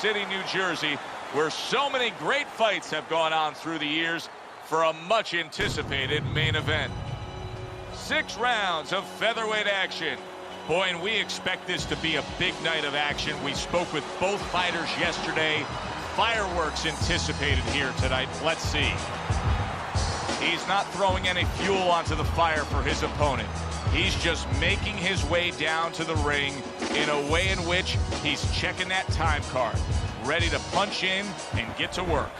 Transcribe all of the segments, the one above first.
City, New Jersey, where so many great fights have gone on through the years for a much-anticipated main event. 6 rounds of featherweight action. Boy, and we expect this to be a big night of action. We spoke with both fighters yesterday. Fireworks anticipated here tonight. Let's see. He's not throwing any fuel onto the fire for his opponent. He's just making his way down to the ring in a way in which he's checking that time card, ready to punch in and get to work.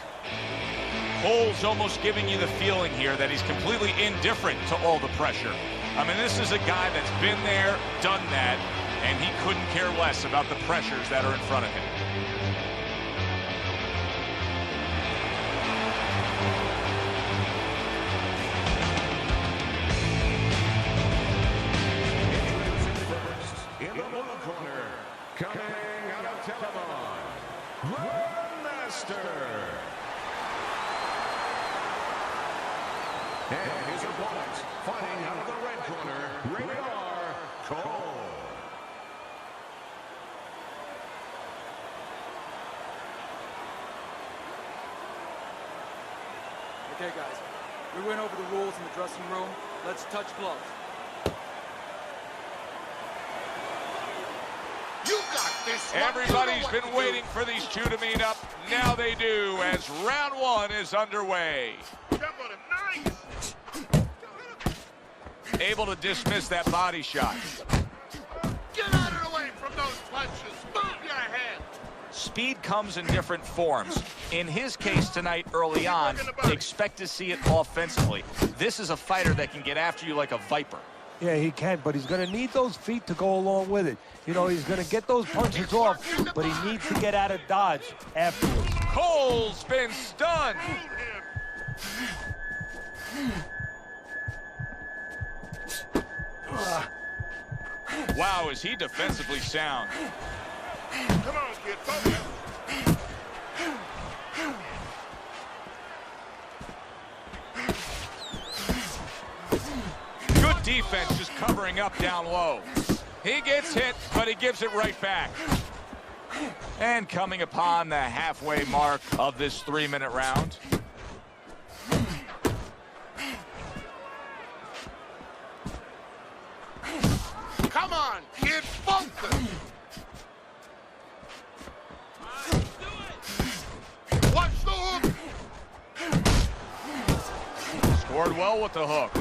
Cole's almost giving you the feeling here that he's completely indifferent to all the pressure. I mean, this is a guy that's been there, done that, and he couldn't care less about the pressures that are in front of him. In the blue corner, coming out of Taliban, the Master. And his opponent, fighting out of the red corner, rated R, Cole. Okay, guys, we went over the rules in the dressing room. Let's touch gloves. You got this one. Everybody's been waiting for these two to meet up. Now they do, as round 1 is underway. Nice. Able to dismiss that body shot. Get out of the way from those punches. Move your head. Speed comes in different forms. In his case tonight, early on, expect to see it offensively. This is a fighter that can get after you like a viper. Yeah, he can, but he's going to need those feet to go along with it. You know, he's going to get those punches off, but he needs to get out of dodge afterwards. Cole's been stunned. Wow, is he defensively sound. Come on, kid. Focus. Good defense, just covering up down low. He gets hit, but he gives it right back. And coming upon the halfway mark of this 3-minute round. Come on, kid. Focus. Watch the hook. Scored well with the hook.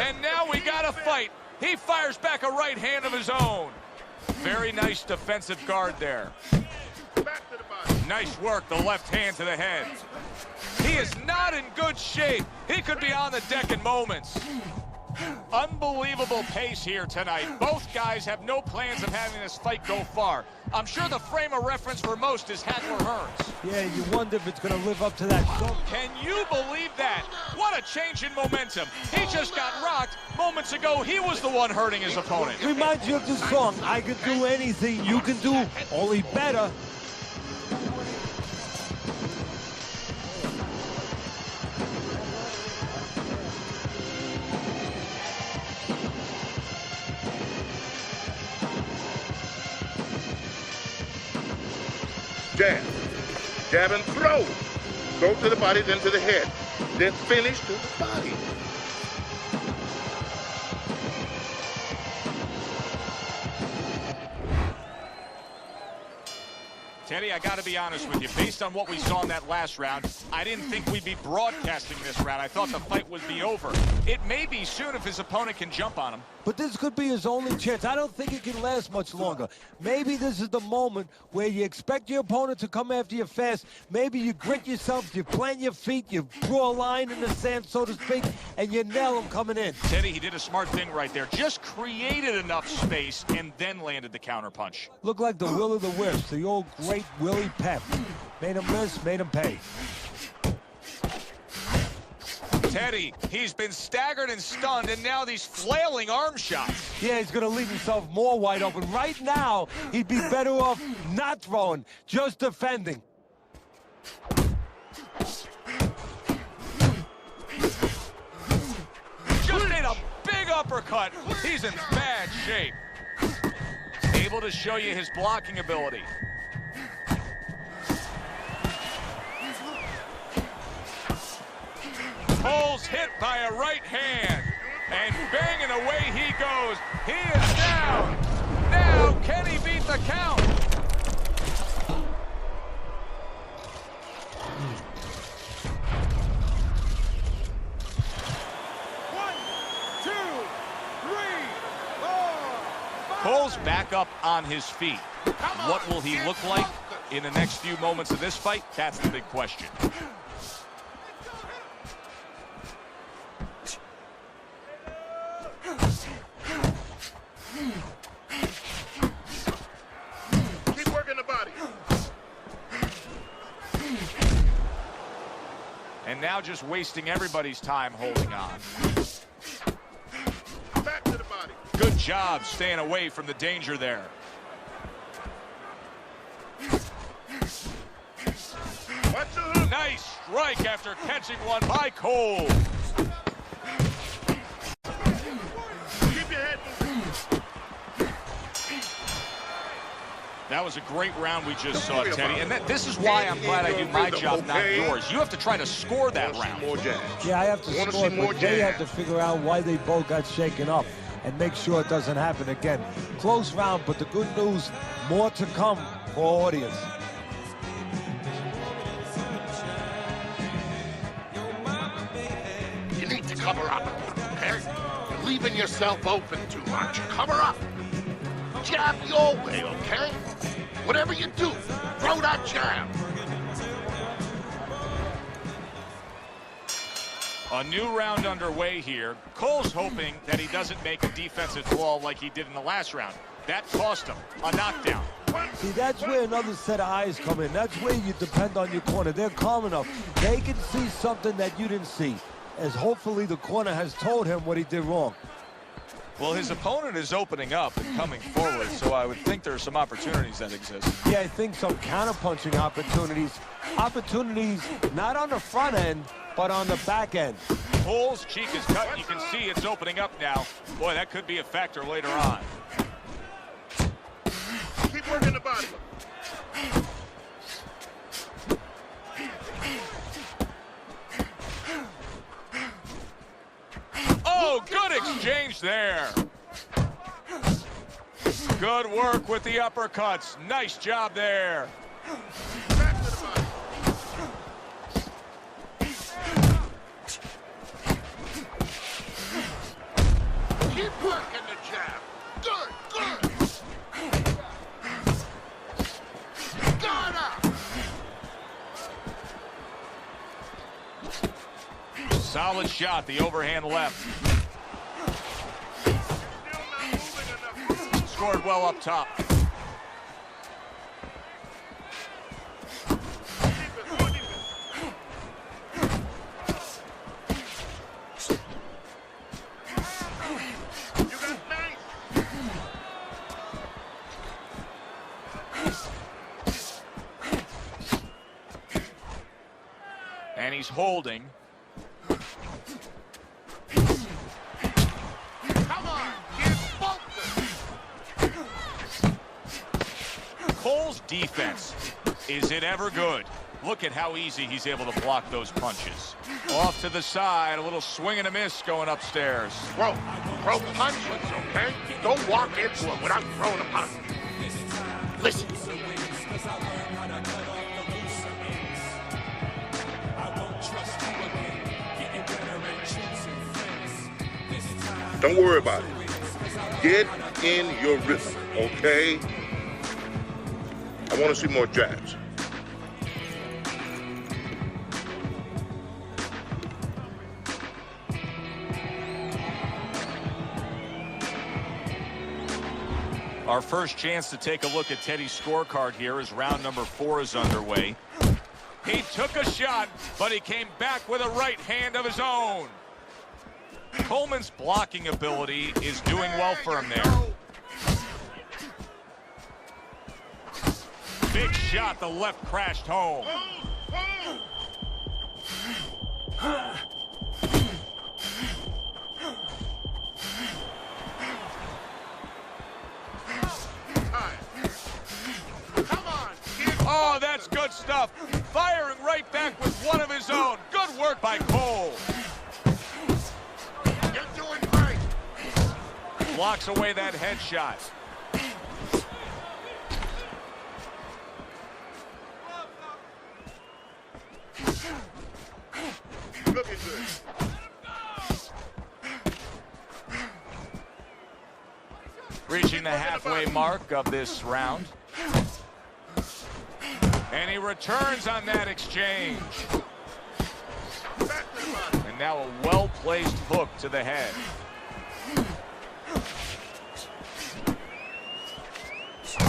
And now we got a fight. He fires back a right hand of his own. Very nice defensive guard there. Back to the body. Nice work, the left hand to the head. He is not in good shape. He could be on the deck in moments. Unbelievable pace here tonight. Both guys have no plans of having this fight go far. I'm sure the frame of reference for most is Hagler Hearns. Yeah, you wonder if it's going to live up to that. Can you believe that? What a change in momentum. He just got rocked. Moments ago, he was the one hurting his opponent. Reminds you of the song, I can do anything you can do, only better. Jab. Jab and throw. Throw to the body, then to the head. Then finish to the body. Teddy, I got to be honest with you. Based on what we saw in that last round, I didn't think we'd be broadcasting this round. I thought the fight would be over. It may be soon if his opponent can jump on him. But this could be his only chance. I don't think it can last much longer. Maybe this is the moment where you expect your opponent to come after you fast. Maybe you grit yourself, you plant your feet, you draw a line in the sand, so to speak, and you nail him coming in. Teddy, he did a smart thing right there. Just created enough space and then landed the counterpunch. Looked like the Will of the Wisps, the old great Willie Pep. Made him miss, made him pay. Teddy, he's been staggered and stunned, and now these flailing arm shots. Yeah, he's going to leave himself more wide open. Right now, he'd be better off not throwing, just defending. Just made a big uppercut. He's in bad shape. Able to show you his blocking ability. Cole's hit by a right hand. And banging away he goes. He is down. Now, can he beat the count? Cole's back up on his feet. What will he look like in the next few moments of this fight? That's the big question. Keep working the body. And now just wasting everybody's time holding on. Back to the body. Good job staying away from the danger there. Watch the hook. Nice strike after catching one by Cole. Keep your head moving. That was a great round we just saw, Teddy. And this is why I'm glad I do my job, not yours. You have to try to score that round. More jabs. Yeah, I have to score, but they have to figure out why they both got shaken up and make sure it doesn't happen again. Close round, but the good news, more to come for our audience. You need to cover up, okay? You're leaving yourself open too much. Cover up. Jab your way, okay? Whatever you do, throw that jab. A new round underway here. Cole's hoping that he doesn't make a defensive flaw like he did in the last round. That cost him a knockdown. See, that's where another set of eyes come in. That's where you depend on your corner. They're calm enough. They can see something that you didn't see, as hopefully the corner has told him what he did wrong. Well, his opponent is opening up and coming forward, so I would think there are some opportunities that exist. Yeah, I think some counter-punching opportunities. Opportunities not on the front end, but on the back end. Cole's cheek is cut. You can see it's opening up now. Boy, that could be a factor later on. Keep working the body. Oh, good exchange there. Good work with the uppercuts. Nice job there. Back to the body. Keep working the jab. Good, good. Got up. Solid shot, the overhand left. Still not moving enough. Scored well up top. Keep it, keep it. You got nice. And he's holding. Come on, get focused. Cole's defense, is it ever good? Look at how easy he's able to block those punches. Off to the side, a little swing and a miss going upstairs. Throw punches, okay? Don't walk into them without throwing a punch. Listen. Don't worry about it. Get in your rhythm, okay? I want to see more jabs. Our first chance to take a look at Teddy's scorecard here as round number 4 is underway. He took a shot, but he came back with a right hand of his own. Coleman's blocking ability is doing well for him there. Big shot, the left crashed home. stuff, firing right back with one of his own. Good work by Cole. You're doing great. Blocks away that headshot. Looking good. Reaching the halfway mark of this round. And he returns on that exchange. And now a well-placed hook to the head.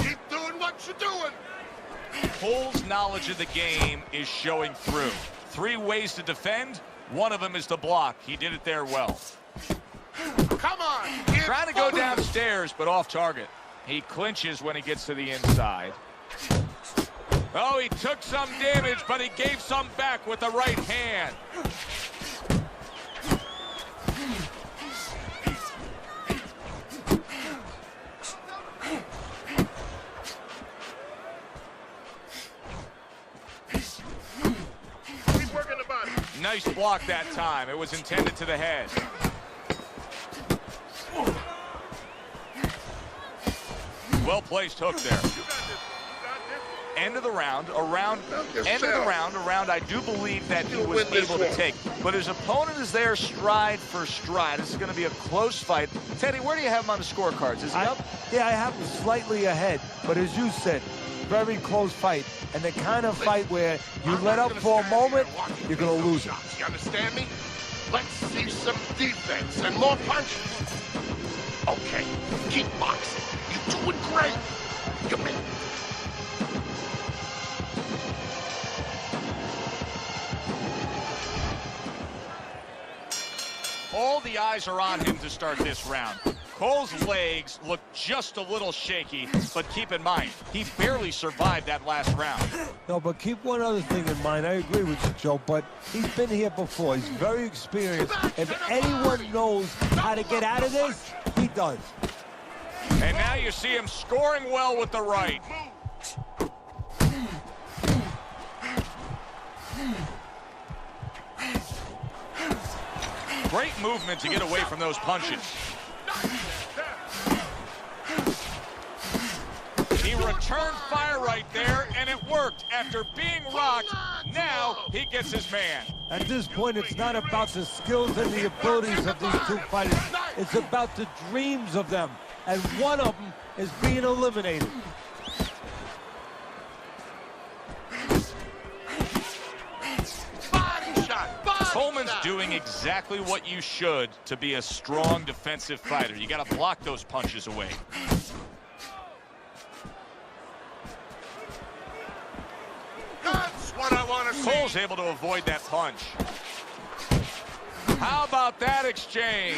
Keep doing what you're doing. Cole's knowledge of the game is showing through. 3 ways to defend. One of them is to block. He did it there well. Come on. Trying to go downstairs, but off target. He clinches when he gets to the inside. Oh, he took some damage, but he gave some back with the right hand. Keep working the body. Nice block that time. It was intended to the head. Well-placed hook there. End of the round, a round I do believe that he was able to take. But his opponent is there stride for stride. This is going to be a close fight. Teddy, where do you have him on the scorecards? Is he up? Yeah, I have him slightly ahead. But as you said, very close fight. And the kind of fight where you let up for a moment, you're going to lose it. You understand me? Let's see some defense and more punches. Okay, keep boxing. You're doing great. You made it. All the eyes are on him to start this round. Cole's legs look just a little shaky, but keep in mind, he barely survived that last round. No, but keep one other thing in mind. I agree with you, Joe, but he's been here before. He's very experienced. If anyone knows how to get out of this, he does. And now you see him scoring well with the right. Great movement to get away from those punches. He returned fire right there, and it worked. After being rocked, now he gets his man. At this point, it's not about the skills and the abilities of these two fighters. It's about the dreams of them. And one of them is being eliminated. Coleman's doing exactly what you should to be a strong defensive fighter. You got to block those punches away. That's what I want to see. Cole's able to avoid that punch. How about that exchange?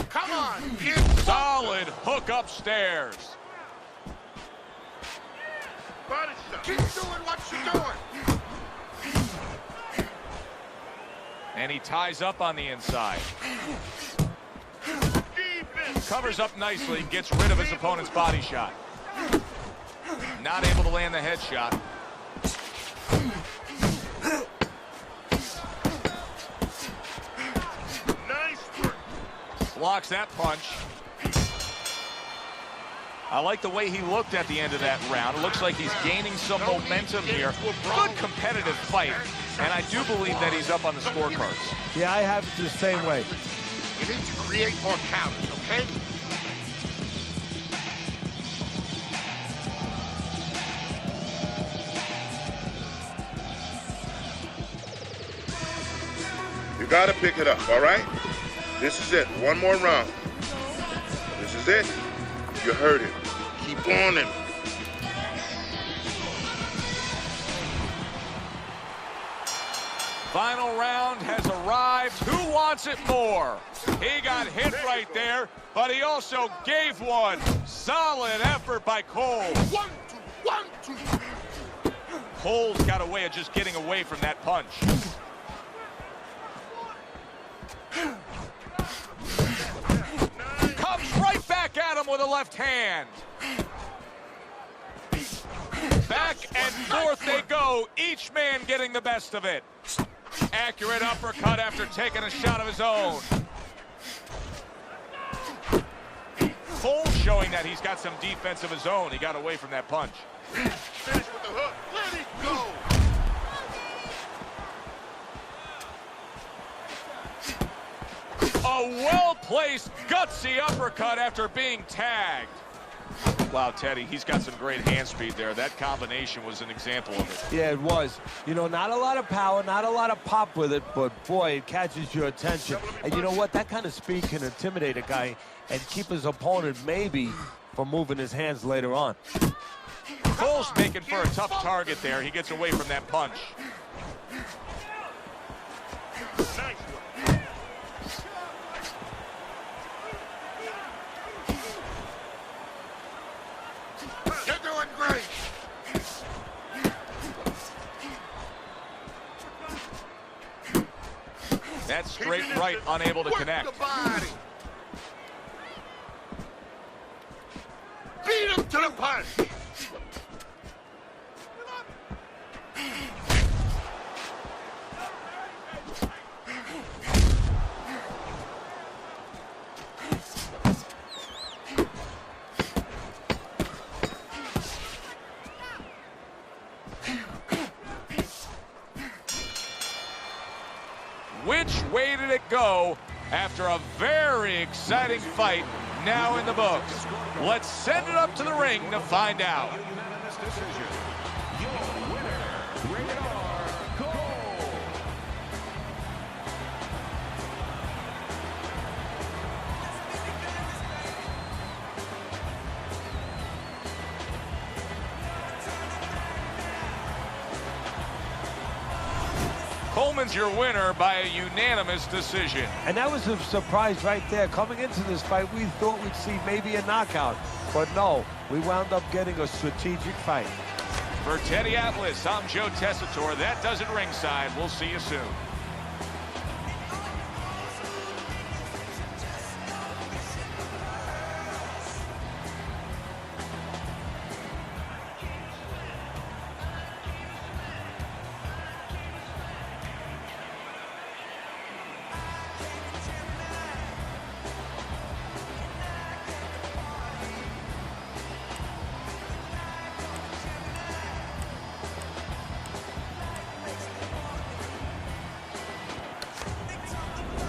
Come on, kid. Solid hook upstairs. Body shot. Keep doing what you're doing. And he ties up on the inside. Covers up nicely, gets rid of his opponent's body shot. Not able to land the headshot. Nice work. Blocks that punch. I like the way he looked at the end of that round. It looks like he's gaining some momentum here. Good competitive fight. And I do believe that he's up on the scorecards. Yeah, I have it the same way. You need to create more counters, okay? You gotta pick it up, all right? This is it. One more round. This is it. You heard him. Keep on him. Final round has arrived. Who wants it more? He got hit right there, but he also gave one. Solid effort by Cole. 1, 2, 1, 2. Cole's got a way of just getting away from that punch. Comes right back at him with a left hand. Back and forth they go, each man getting the best of it. Accurate uppercut after taking a shot of his own. Cole showing that he's got some defense of his own. He got away from that punch. Finish with the hook. Let it go. A well-placed, gutsy uppercut after being tagged. Wow, Teddy, he's got some great hand speed there. That combination was an example of it. Yeah, it was. You know, not a lot of power, not a lot of pop with it, but boy, it catches your attention. And you know what? That kind of speed can intimidate a guy and keep his opponent maybe from moving his hands later on. Cole's making for a tough target there. He gets away from that punch. Nice. You're doing great. That straight right unable to Work connect. the body. Beat him to the punch. Which way did it go after a very exciting fight now in the books? Let's send it up to the ring to find out. Unanimous decision. Your winner, rated R, Cole. Coleman's your winner by a unanimous decision. And that was a surprise right there. Coming into this fight, we thought we'd see maybe a knockout. But no, we wound up getting a strategic fight. For Teddy Atlas, I'm Joe Tessitore. That does it ringside. We'll see you soon.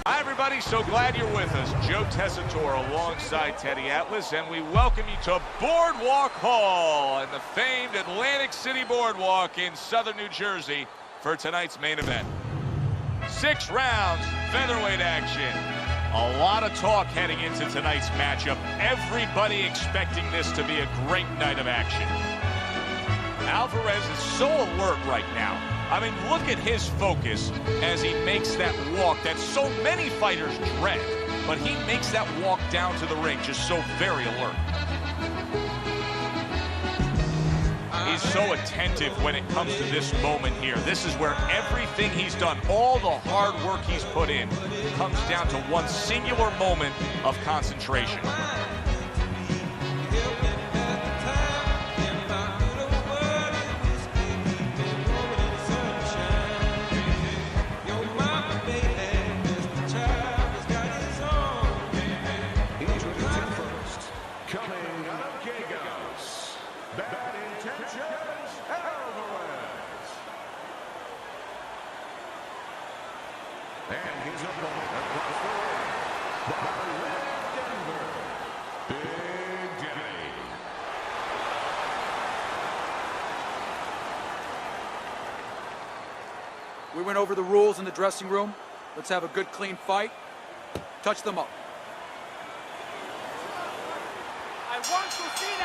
Hi, everybody. So glad you're with us. Joe Tessitore alongside Teddy Atlas, and we welcome you to Boardwalk Hall and the famed Atlantic City Boardwalk in southern New Jersey for tonight's main event. 6 rounds, featherweight action. A lot of talk heading into tonight's matchup. Everybody expecting this to be a great night of action. Alvarez is so alert right now. I mean, look at his focus as he makes that walk that so many fighters dread. But he makes that walk down to the ring just so very alert. He's so attentive when it comes to this moment here. This is where everything he's done, all the hard work he's put in, comes down to one singular moment of concentration. And his opponent across the ring, the Red Denver, Big Daddy. We went over the rules in the dressing room. Let's have a good, clean fight. Touch them up.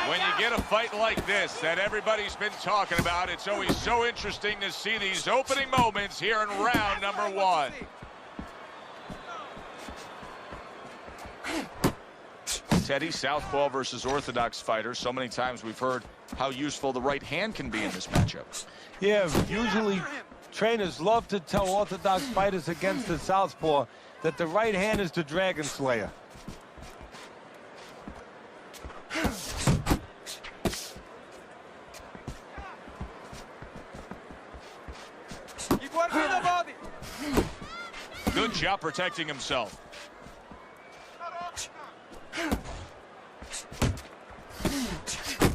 When you get a fight like this that everybody's been talking about, it's always so interesting to see these opening moments here in round number 1. Teddy, southpaw versus orthodox fighter. So many times we've heard how useful the right hand can be in this matchup. Yeah, usually trainers love to tell orthodox fighters against the southpaw that the right hand is the Dragon Slayer. Keep working the body. Good job protecting himself.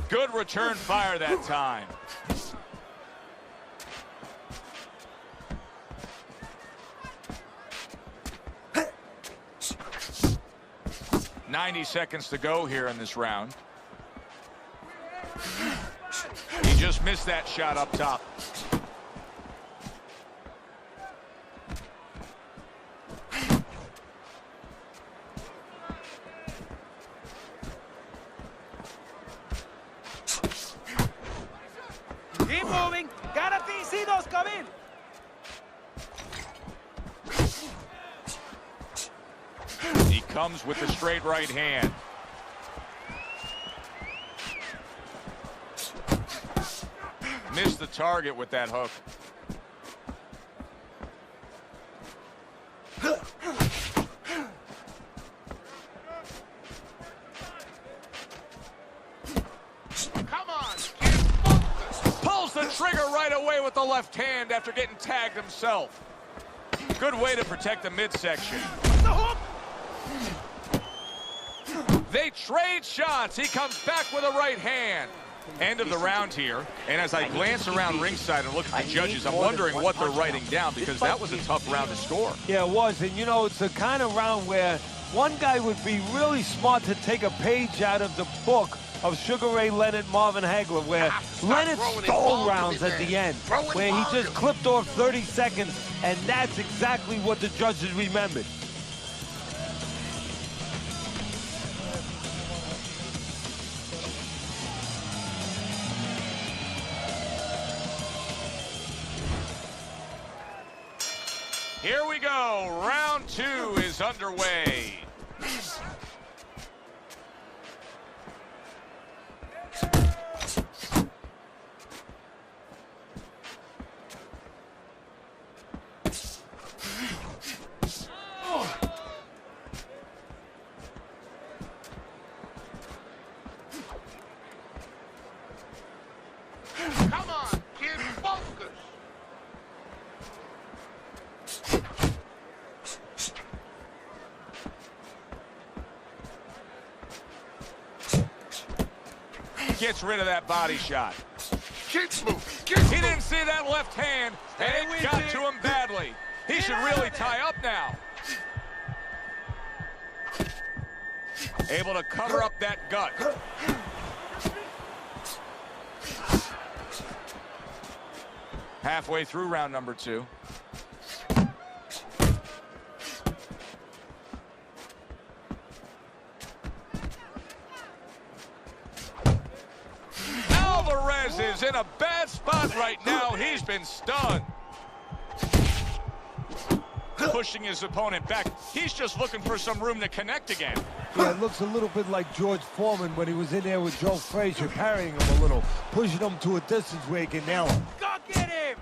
Good return fire that time. $90 to go here in this round. He just missed that shot up top. Keep moving. Gotta see those come in. He comes with the straight right hand. Missed the target with that hook. Come on, kid, focus. Pulls the trigger right away with the left hand after getting tagged himself. Good way to protect the midsection. The hook. They trade shots. He comes back with a right hand. End of the round here. And as I glance around ringside and look at the judges, I'm wondering what they're writing down, because that was a tough round to score. Yeah, it was. And, you know, it's the kind of round where one guy would be really smart to take a page out of the book of Sugar Ray Leonard, Marvin Hagler, where Leonard stole rounds at the end, where he just clipped off 30 seconds, and that's exactly what the judges remembered. Here we go. Round 2 is underway. Come on, kid, focus. Gets rid of that body shot. Keep moving. He didn't see that left hand, and it got to him badly. He should really tie up now. Able to cover up that gut. Halfway through round number 2. Alvarez is in a bad spot right now. He's been stunned. Pushing his opponent back. He's just looking for some room to connect again. Yeah, it looks a little bit like George Foreman when he was in there with Joe Frazier, parrying him a little, pushing him to a distance where he can nail him. Go get him.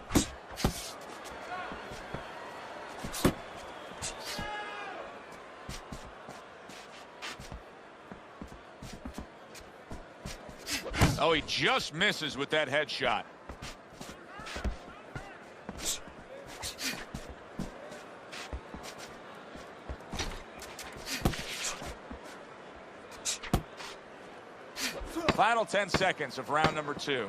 Oh, he just misses with that headshot. Final 10 seconds of round number 2.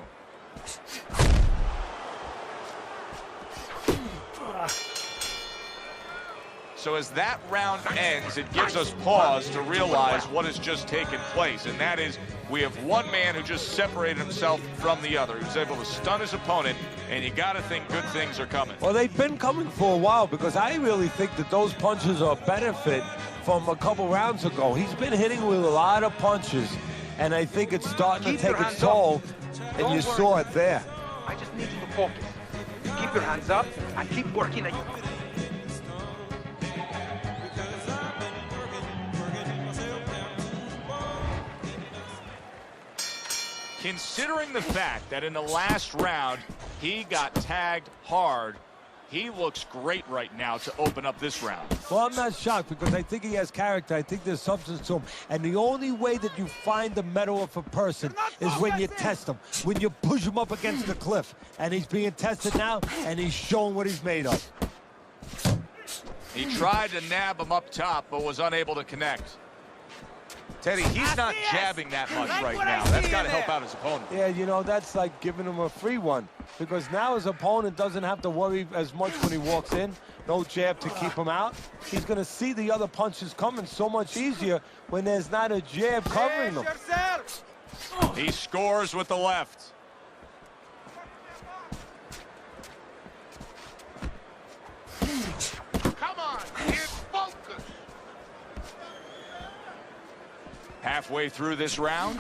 So as that round ends, it gives us pause to realize what has just taken place, and that is we have one man who just separated himself from the other. He was able to stun his opponent, and you got to think good things are coming. Well, they've been coming for a while, because I really think that those punches are a benefit from a couple rounds ago. He's been hitting with a lot of punches, and I think it's starting to take its toll, and you saw it there. I just need you to focus. Keep your hands up and keep working at you. Considering the fact that in the last round he got tagged hard, He looks great right now to open up this round. Well, I'm not shocked because I think he has character. I think there's substance to him. And the only way that you find the mettle of a person is when you test him, when you push him up against the cliff. And he's being tested now, and he's showing what he's made of. He tried to nab him up top, but was unable to connect. Teddy, he's not jabbing that much right now. That's got to help out his opponent. Yeah, you know, that's like giving him a free one. Because now his opponent doesn't have to worry as much when he walks in. No jab to keep him out. He's going to see the other punches coming so much easier when there's not a jab covering them. He scores with the left. Come on, get focused. Halfway through this round.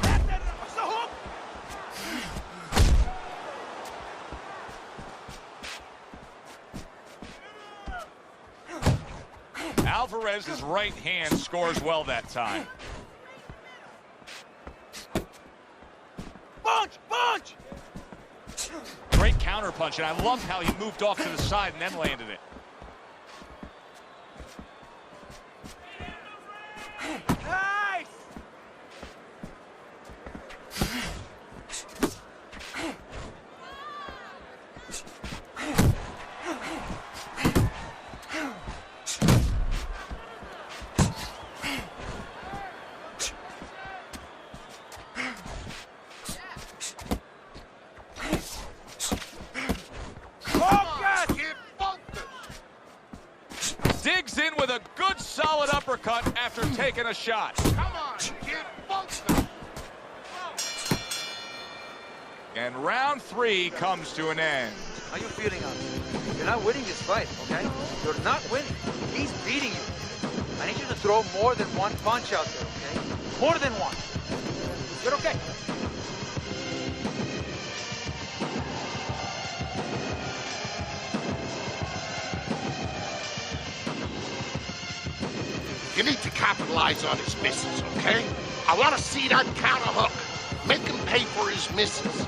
Alvarez's right hand scores well that time. Punch! Punch! Great counter punch, and I love how he moved off to the side and then landed it. Nice! Digs in with a good solid uppercut after taking a shot. Come on, get focused. And round 3 comes to an end. How you feeling on it? You're not winning this fight, okay? You're not winning. He's beating you. I need you to throw more than one punch out there, okay? More than one. You're okay. You need to capitalize on his misses, okay? I want to see that counter hook. Make him pay for his misses.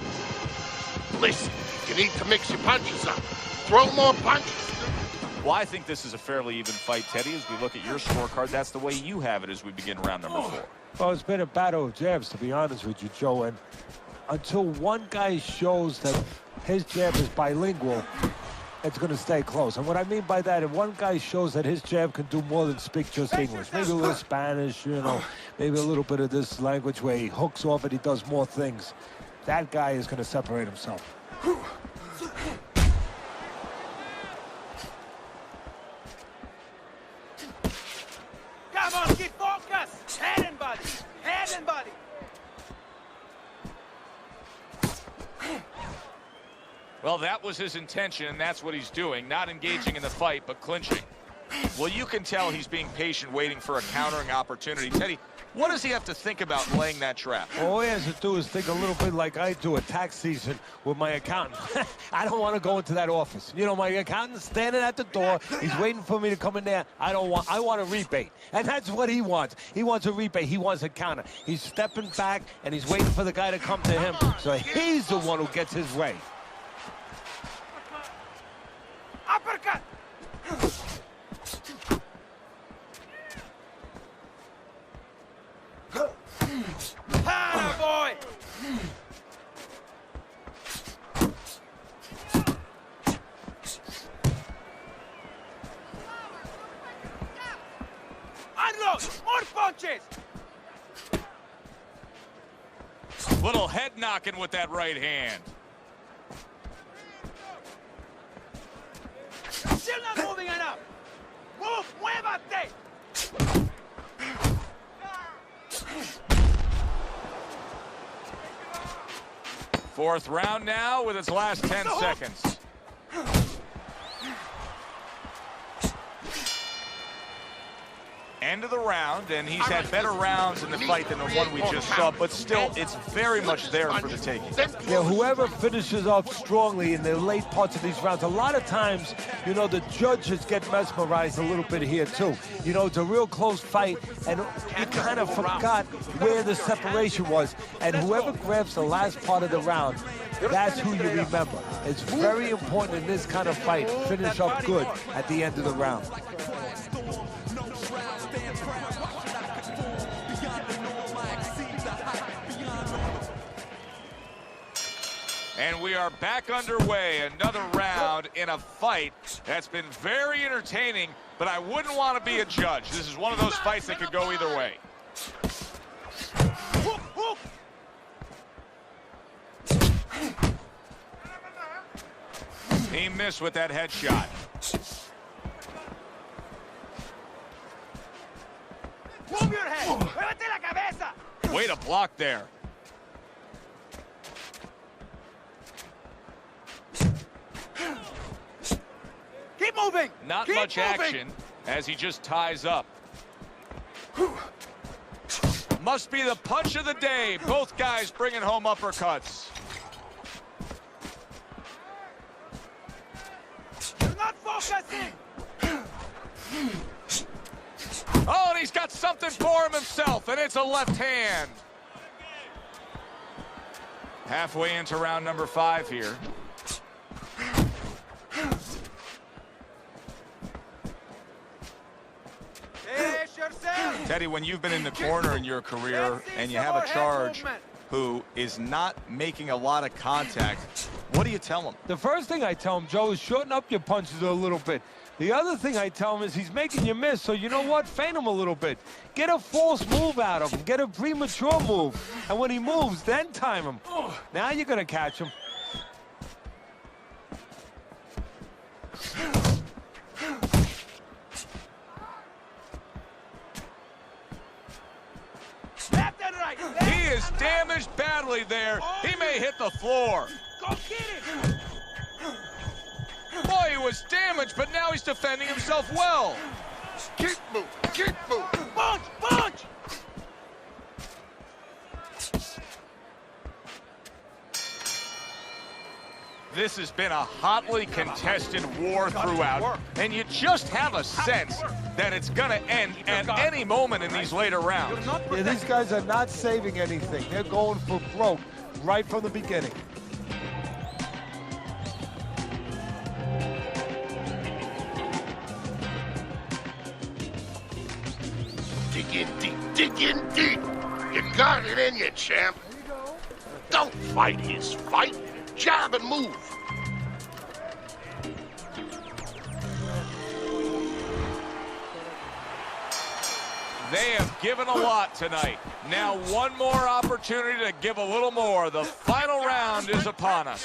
Listen, you need to mix your punches up. Throw more punches. Well, I think this is a fairly even fight, Teddy. As we look at your scorecard, that's the way you have it as we begin round number 4. Well, it's been a battle of jabs, to be honest with you, Joe. And until one guy shows that his jab is bilingual, it's going to stay close. And what I mean by that, if one guy shows that his jab can do more than speak just English, maybe a little Spanish, you know, maybe a little bit of this language where he hooks off and he does more things, that guy is going to separate himself. Come on, keep focused! Head and body! Head and body! Well, that was his intention, and that's what he's doing. Not engaging in the fight, but clinching. Well, you can tell he's being patient, waiting for a countering opportunity. Teddy, what does he have to think about laying that trap? All he has to do is think a little bit like I do at tax season with my accountant. I don't want to go into that office. You know, my accountant's standing at the door. He's waiting for me to come in there. I want a rebate. And that's what he wants. He wants a rebate. He wants a counter. He's stepping back, and he's waiting for the guy to come to him. So he's the one who gets his way. Uppercut! Boy! Unload! More punches! Little head knocking with that right hand. Still not moving enough! Move! Muévate! Fourth round now with its last 10 seconds. End of the round, and he's had better rounds in the fight than the one we just saw, but still, it's very much there for the taking. Yeah, whoever finishes off strongly in the late parts of these rounds, a lot of times, you know, the judges get mesmerized a little bit here, too. You know, it's a real close fight, and you kind of forgot where the separation was. And whoever grabs the last part of the round, That's who you remember. It's very important in this kind of fight. Finish up good at the end of the round. And we are back underway. Another round in a fight that's been very entertaining, but I wouldn't want to be a judge. This is one of those fights that could go either way. He missed with that headshot. Move your head. Muévete la cabeza. Way to block there. Keep moving. Not Keep much moving. action as he just ties up. Must be the punch of the day. Both guys bringing home uppercuts. You're not focusing. Oh, and he's got something for him himself, and it's a left hand. Halfway into round number 5 here. Finish yourself. Teddy, when you've been in the corner in your career and you have a charge who is not making a lot of contact, what do you tell him? The first thing I tell him, Joe, is shorten up your punches a little bit. The other thing I tell him is he's making you miss, so you know what? Feint him a little bit. Get a false move out of him. Get a premature move. And when he moves, then time him. Now you're going to catch him. Left and right. He is damaged badly there. He may hit the floor. Go get it. Boy, he was damaged, but now he's defending himself well. Keep moving. Keep moving. Punch. Punch. This has been a hotly contested war throughout, and you just have a sense that it's going to end at any moment in these later rounds. Yeah, these guys are not saving anything. They're going for broke right from the beginning. Dig in deep. Dig in deep. You got it in you, champ. Don't fight his fight. Jab and move. They have given a lot tonight. Now one more opportunity to give a little more. The final round is upon us.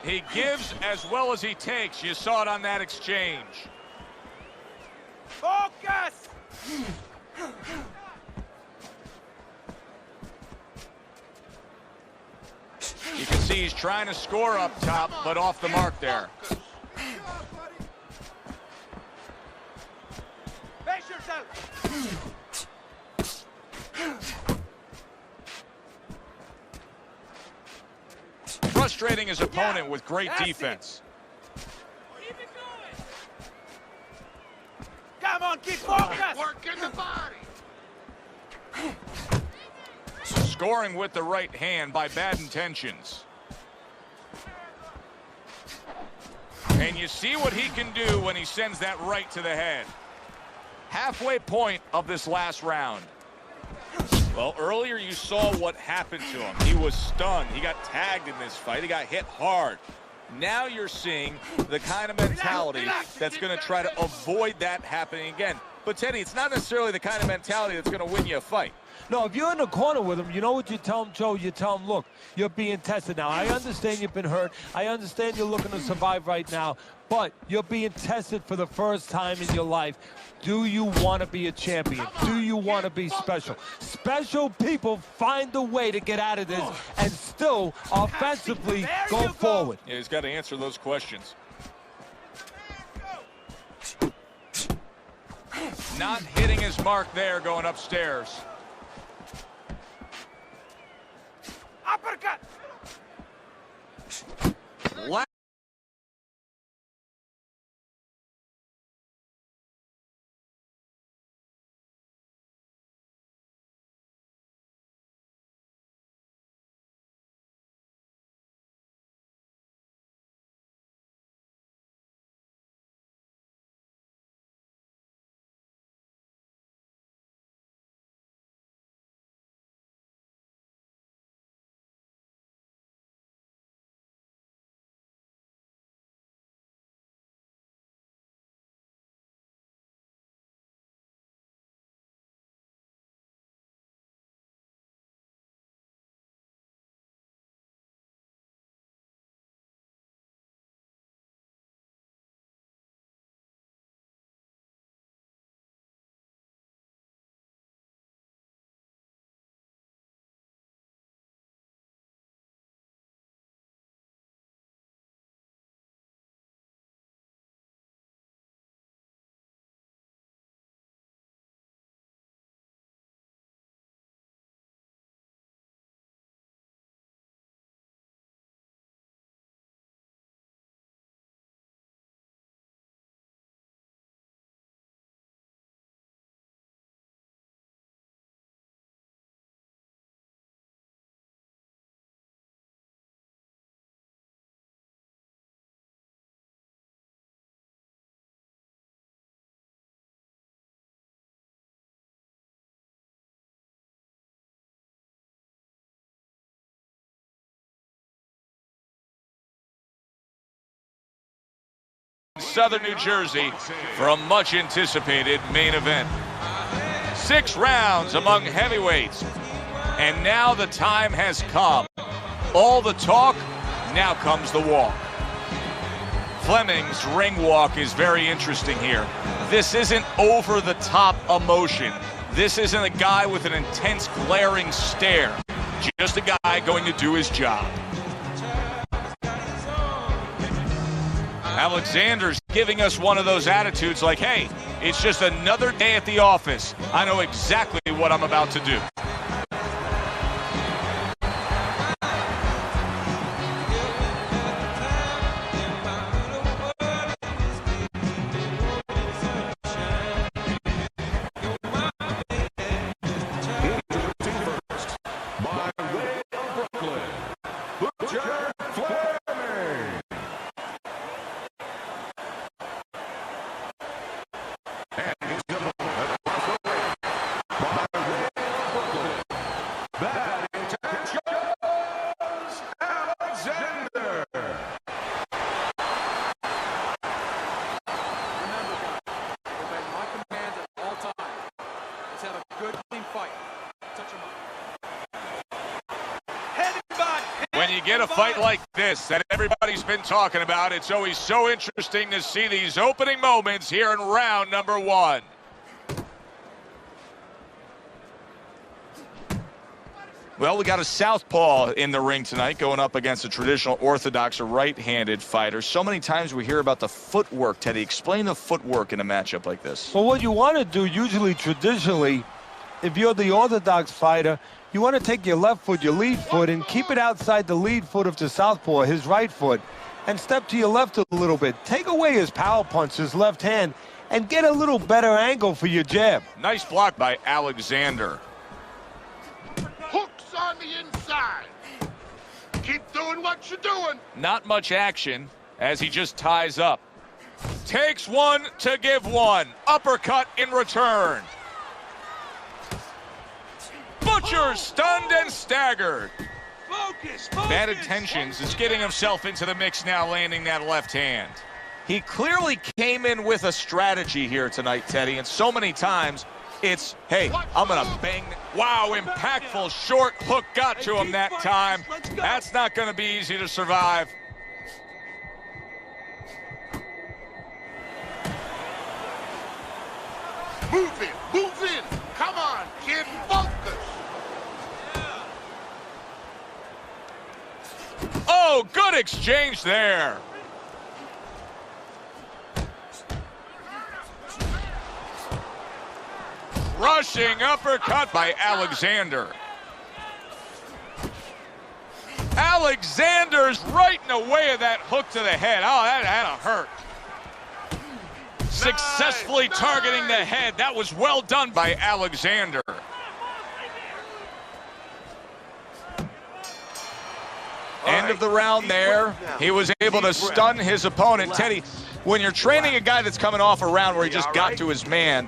He gives as well as he takes. You saw it on that exchange. Focus. You can see he's trying to score up top, but off the mark there. Face yourself. Frustrating his opponent with great defense. Come on, keep focus. Work in the body. Scoring with the right hand by bad intentions. And you see what he can do when he sends that right to the head. Halfway point of this last round. Well, earlier you saw what happened to him. He was stunned. He got tagged in this fight. He got hit hard. Now you're seeing the kind of mentality that's going to try to avoid that happening again. But, Teddy, it's not necessarily the kind of mentality that's going to win you a fight. No, if you're in the corner with him, you know what you tell him, Joe? You tell him, look, you're being tested now. I understand you've been hurt. I understand you're looking to survive right now. But you're being tested for the first time in your life. Do you want to be a champion? Do you want to be special? Special people find a way to get out of this and still offensively go forward. Yeah, he's got to answer those questions. Not hitting his mark there going upstairs. Uppercut. Southern New Jersey for a much-anticipated main event. 6 rounds among heavyweights. And now the time has come. All the talk, now comes the walk. Fleming's ring walk is very interesting here. This isn't over-the-top emotion. This isn't a guy with an intense, glaring stare. Just a guy going to do his job. Alexander's giving us one of those attitudes like, hey, it's just another day at the office. I know exactly what I'm about to do. When you get a fight like this that everybody's been talking about, it's always so interesting to see these opening moments here in round number 1. Well, we got a southpaw in the ring tonight going up against a traditional orthodox or right-handed fighter. So many times we hear about the footwork. Teddy, explain the footwork in a matchup like this. Well, what you want to do usually traditionally, if you're the orthodox fighter, you want to take your left foot, your lead foot, and keep it outside the lead foot of the southpaw, his right foot, and step to your left a little bit. Take away his power punch, his left hand, and get a little better angle for your jab. Nice block by Alexander. Hooks on the inside. Keep doing what you're doing. Not much action as he just ties up. Takes one to give one. Uppercut in return. Butcher stunned and staggered. Bad intentions is getting himself into the mix now, landing that left hand. He clearly came in with a strategy here tonight, Teddy, and so many times it's, hey, I'm going to bang. Wow, impactful short hook got to him that time. That's not going to be easy to survive. Move in. Come on, kid, focus. Oh, good exchange there. Rushing uppercut by Alexander. Alexander's right in the way of that hook to the head. Oh, that had to hurt. Successfully targeting the head. That was well done by Alexander. End of the round there. He was able to stun his opponent. Teddy, when you're training a guy that's coming off a round where he just got to his man,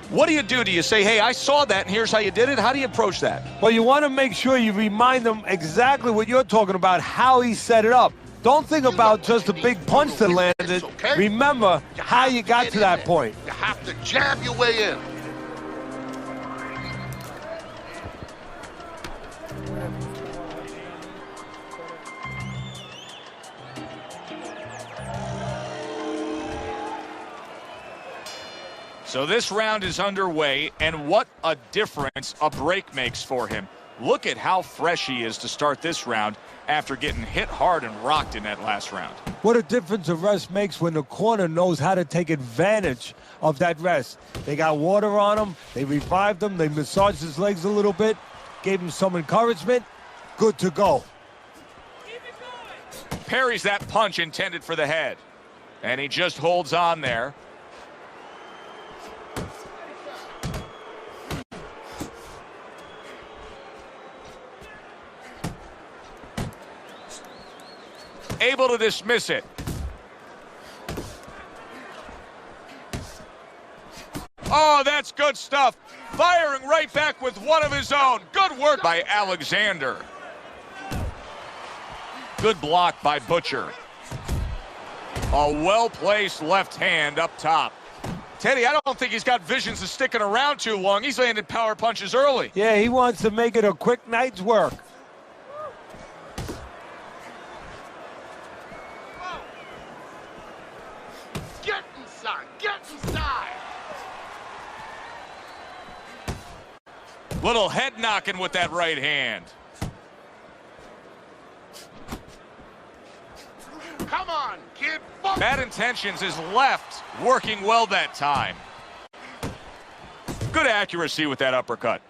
what do you do? Do you say, hey, I saw that, and here's how you did it? How do you approach that? Well, you want to make sure you remind them exactly what you're talking about, how he set it up. Don't think about just the big punch that landed. Remember how you got to that point. You have to jab your way in. So this round is underway, and what a difference a break makes for him. Look at how fresh he is to start this round after getting hit hard and rocked in that last round. What a difference a rest makes when the corner knows how to take advantage of that rest. They got water on him, they revived him, they massaged his legs a little bit, gave him some encouragement. Good to go. Parries that punch intended for the head, and he just holds on there. Able to dismiss it. Oh, that's good stuff. Firing right back with one of his own. Good work by Alexander. Good block by Butcher. A well-placed left hand up top. Teddy, I don't think he's got visions of sticking around too long. He's landed power punches early. Yeah, he wants to make it a quick night's work. Get inside! Get inside! Little head knocking with that right hand. Come on, kid! Bad intentions is left, working well that time. Good accuracy with that uppercut.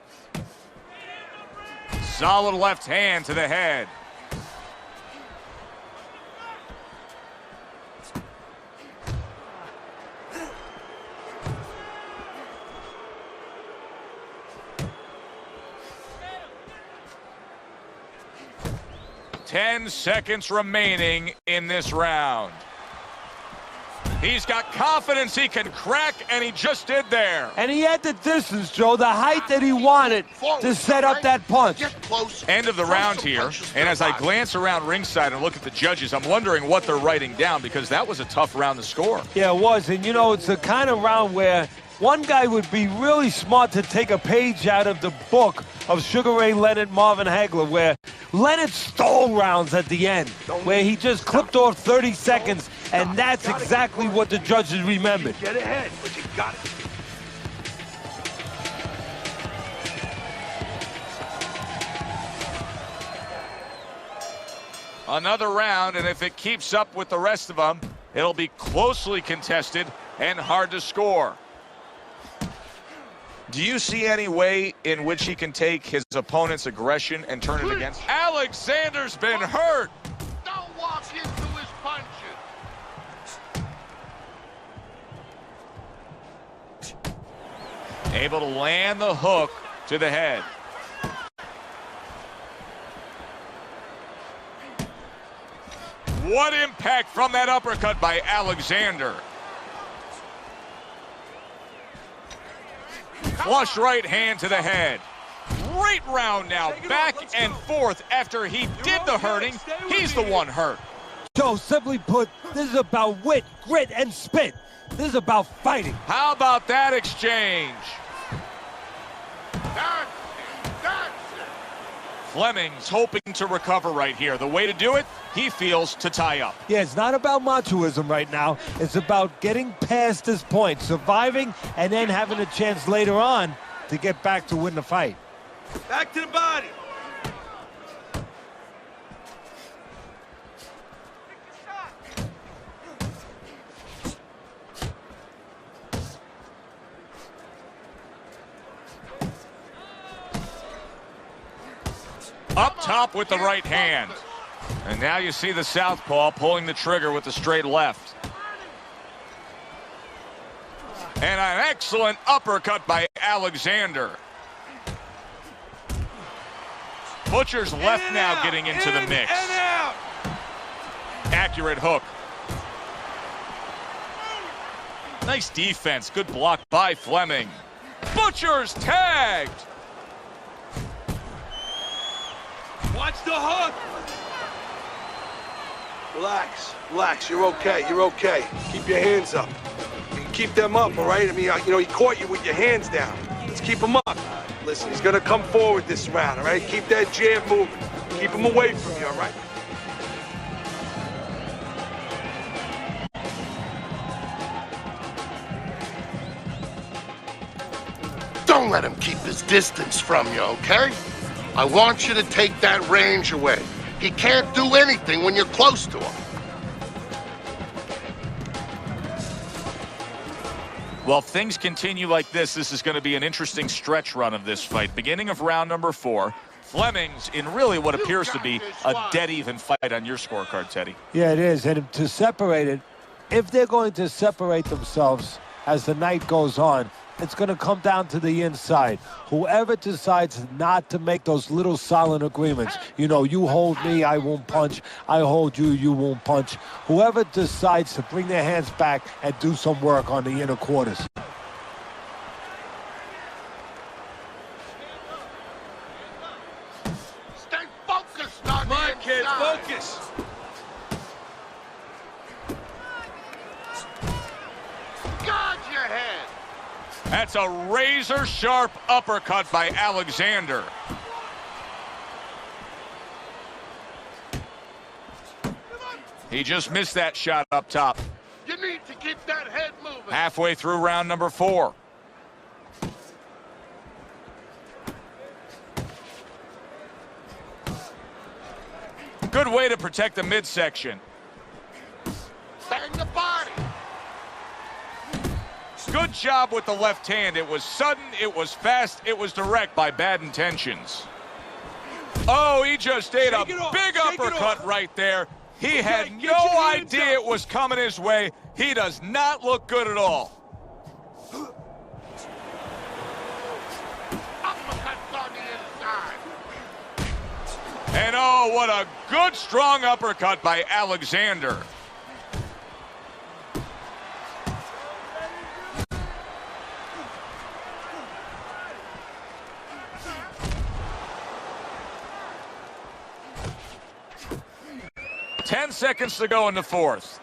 Solid left hand to the head. Ten seconds remaining in this round. He's got confidence he can crack, and he just did there. And he had the distance, Joe, the height that he wanted to set up that punch. End of the round here, and as I glance around ringside and look at the judges, I'm wondering what they're writing down, because that was a tough round to score. Yeah, it was, and you know, it's the kind of round where one guy would be really smart to take a page out of the book of Sugar Ray Leonard, Marvin Hagler, where Leonard stole rounds at the end, where he just clipped off 30 seconds, and that's exactly what the judges remembered. Get ahead, but you got it. Another round, and if it keeps up with the rest of them, it'll be closely contested and hard to score. Do you see any way in which he can take his opponent's aggression and turn it against him? Alexander's been hurt. Don't walk into his punches. Able to land the hook to the head. What impact from that uppercut by Alexander. Flush right hand to the head. Great round now, back and forth after he did the hurting. He's the one hurt. Joe, simply put, this is about wit, grit, and spit. This is about fighting. How about that exchange? That's it. Fleming's hoping to recover right here. The way to do it, he feels, to tie up. Yeah, it's not about machoism right now. It's about getting past this point, surviving, and then having a chance later on to get back to win the fight. Back to the body. Up top with the right hand. And now you see the southpaw pulling the trigger with the straight left. And an excellent uppercut by Alexander. Butcher's left now getting into the mix. Accurate hook. Nice defense. Good block by Fleming. Butcher's tagged. Watch the hook. Relax, you're okay, Keep your hands up. Keep them up, all right? I mean, you know, he caught you with your hands down. Let's keep him up. Listen, he's gonna come forward this round, all right? Keep that jab moving. Keep him away from you, all right? Don't let him keep his distance from you, okay? I want you to take that range away. He can't do anything when you're close to him. Well, if things continue like this is going to be an interesting stretch run of this fight. Beginning of round number 4, Fleming's in really what appears to be a dead-even fight on your scorecard, Teddy. Yeah, it is. And to separate it, if they're going to separate themselves as the night goes on, it's going to come down to the inside. Whoever decides not to make those little silent agreements, you know, you hold me, I won't punch. I hold you, you won't punch. Whoever decides to bring their hands back and do some work on the inner quarters. Stay focused on Come on, kid, focus. That's a razor-sharp uppercut by Alexander. He just missed that shot up top. You need to keep that head moving. Halfway through round number 4. Good way to protect the midsection. Bang the body. Good job with the left hand. It was sudden, it was fast, it was direct by bad intentions. Oh, he just ate a big uppercut right there. He had no idea it was coming his way. He does not look good at all. Uppercuts on the inside. And oh, what a good, strong uppercut by Alexander. Ten seconds to go in the 4th.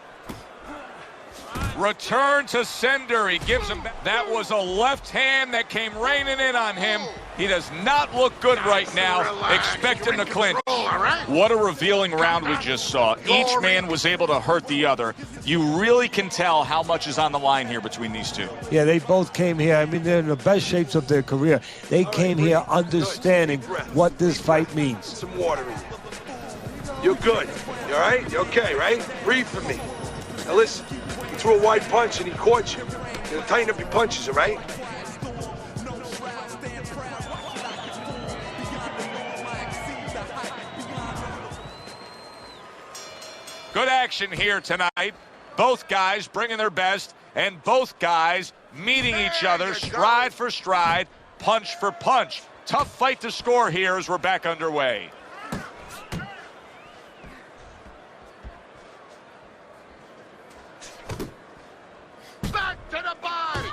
Return to sender. He gives him back. That was a left hand that came raining in on him. He does not look good right now. Expect him to clinch. What a revealing round we just saw. Each man was able to hurt the other. You really can tell how much is on the line here between these two. Yeah, they both came here. I mean, they're in the best shapes of their career. They came here understanding what this fight means. Some water in you. You're good. You all right? You okay, right? Breathe for me. Now listen, you threw a wide punch and he caught you. You gotta tighten up your punches, all right? Good action here tonight. Both guys bringing their best, and both guys meeting each other stride for stride, punch for punch. Tough fight to score here as we're back underway. Back to the body.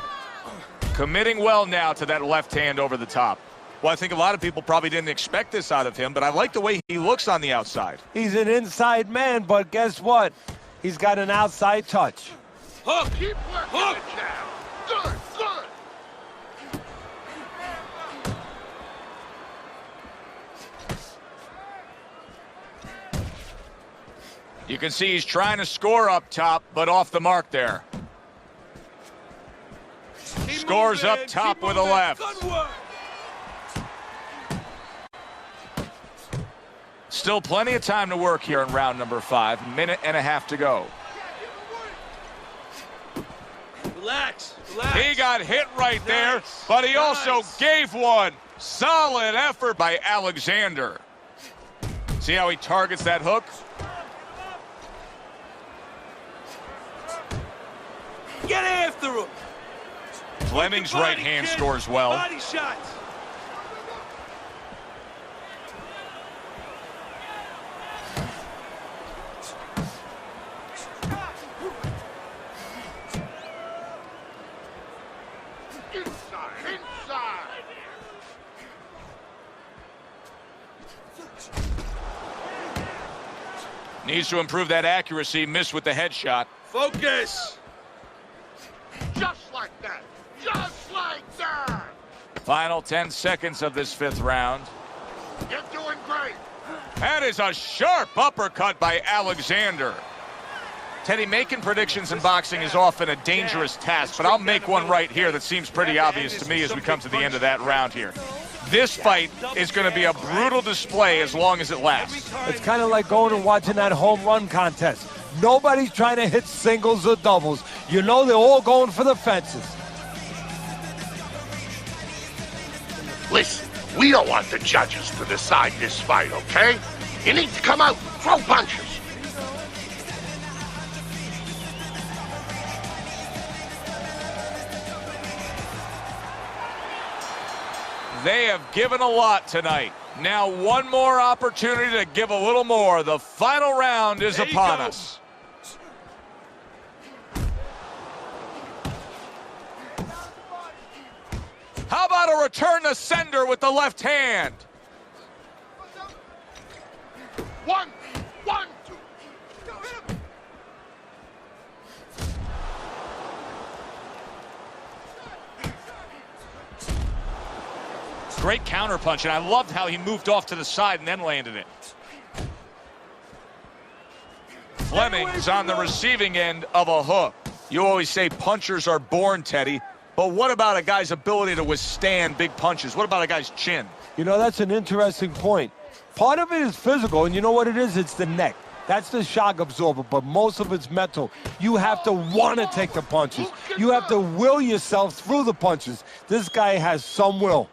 Committing well now to that left hand over the top. Well, I think a lot of people probably didn't expect this out of him, but I like the way he looks on the outside. He's an inside man, but guess what? He's got an outside touch. Hook. Keep working it down. Good, good. You can see he's trying to score up top, but off the mark there. Scores up top with a left. Still plenty of time to work here in round number 5. Minute and a half to go. Relax. He got hit right there, but he also gave one. Solid effort by Alexander. See how he targets that hook? Get after him. Fleming's right hand scores well. Body shots. Inside. Needs to improve that accuracy. Missed with the headshot. Focus. Just like that. Just like that. Final 10 seconds of this 5th round. You're doing great. That is a sharp uppercut by Alexander. Teddy, making predictions in boxing is often a dangerous task, but I'll make one right here that seems pretty obvious to me as we come to the end of that round here. This fight is going to be a brutal display as long as it lasts. It's kind of like going and watching that home run contest. Nobody's trying to hit singles or doubles. You know they're all going for the fences. Listen, we don't want the judges to decide this fight, okay? You need to come out, throw punches. They have given a lot tonight. Now one more opportunity to give a little more. The final round is upon us. How about a return to sender with the left hand? 1, 2. great counterpunch, and I loved how he moved off to the side and then landed it. Fleming's on the receiving end of a hook. You always say punchers are born, Teddy, but what about a guy's ability to withstand big punches? What about a guy's chin? You know, that's an interesting point. Part of it is physical, and you know what it is? It's the neck. That's the shock absorber, but most of it's mental. You have to want to take the punches. You have to will yourself through the punches. This guy has some will.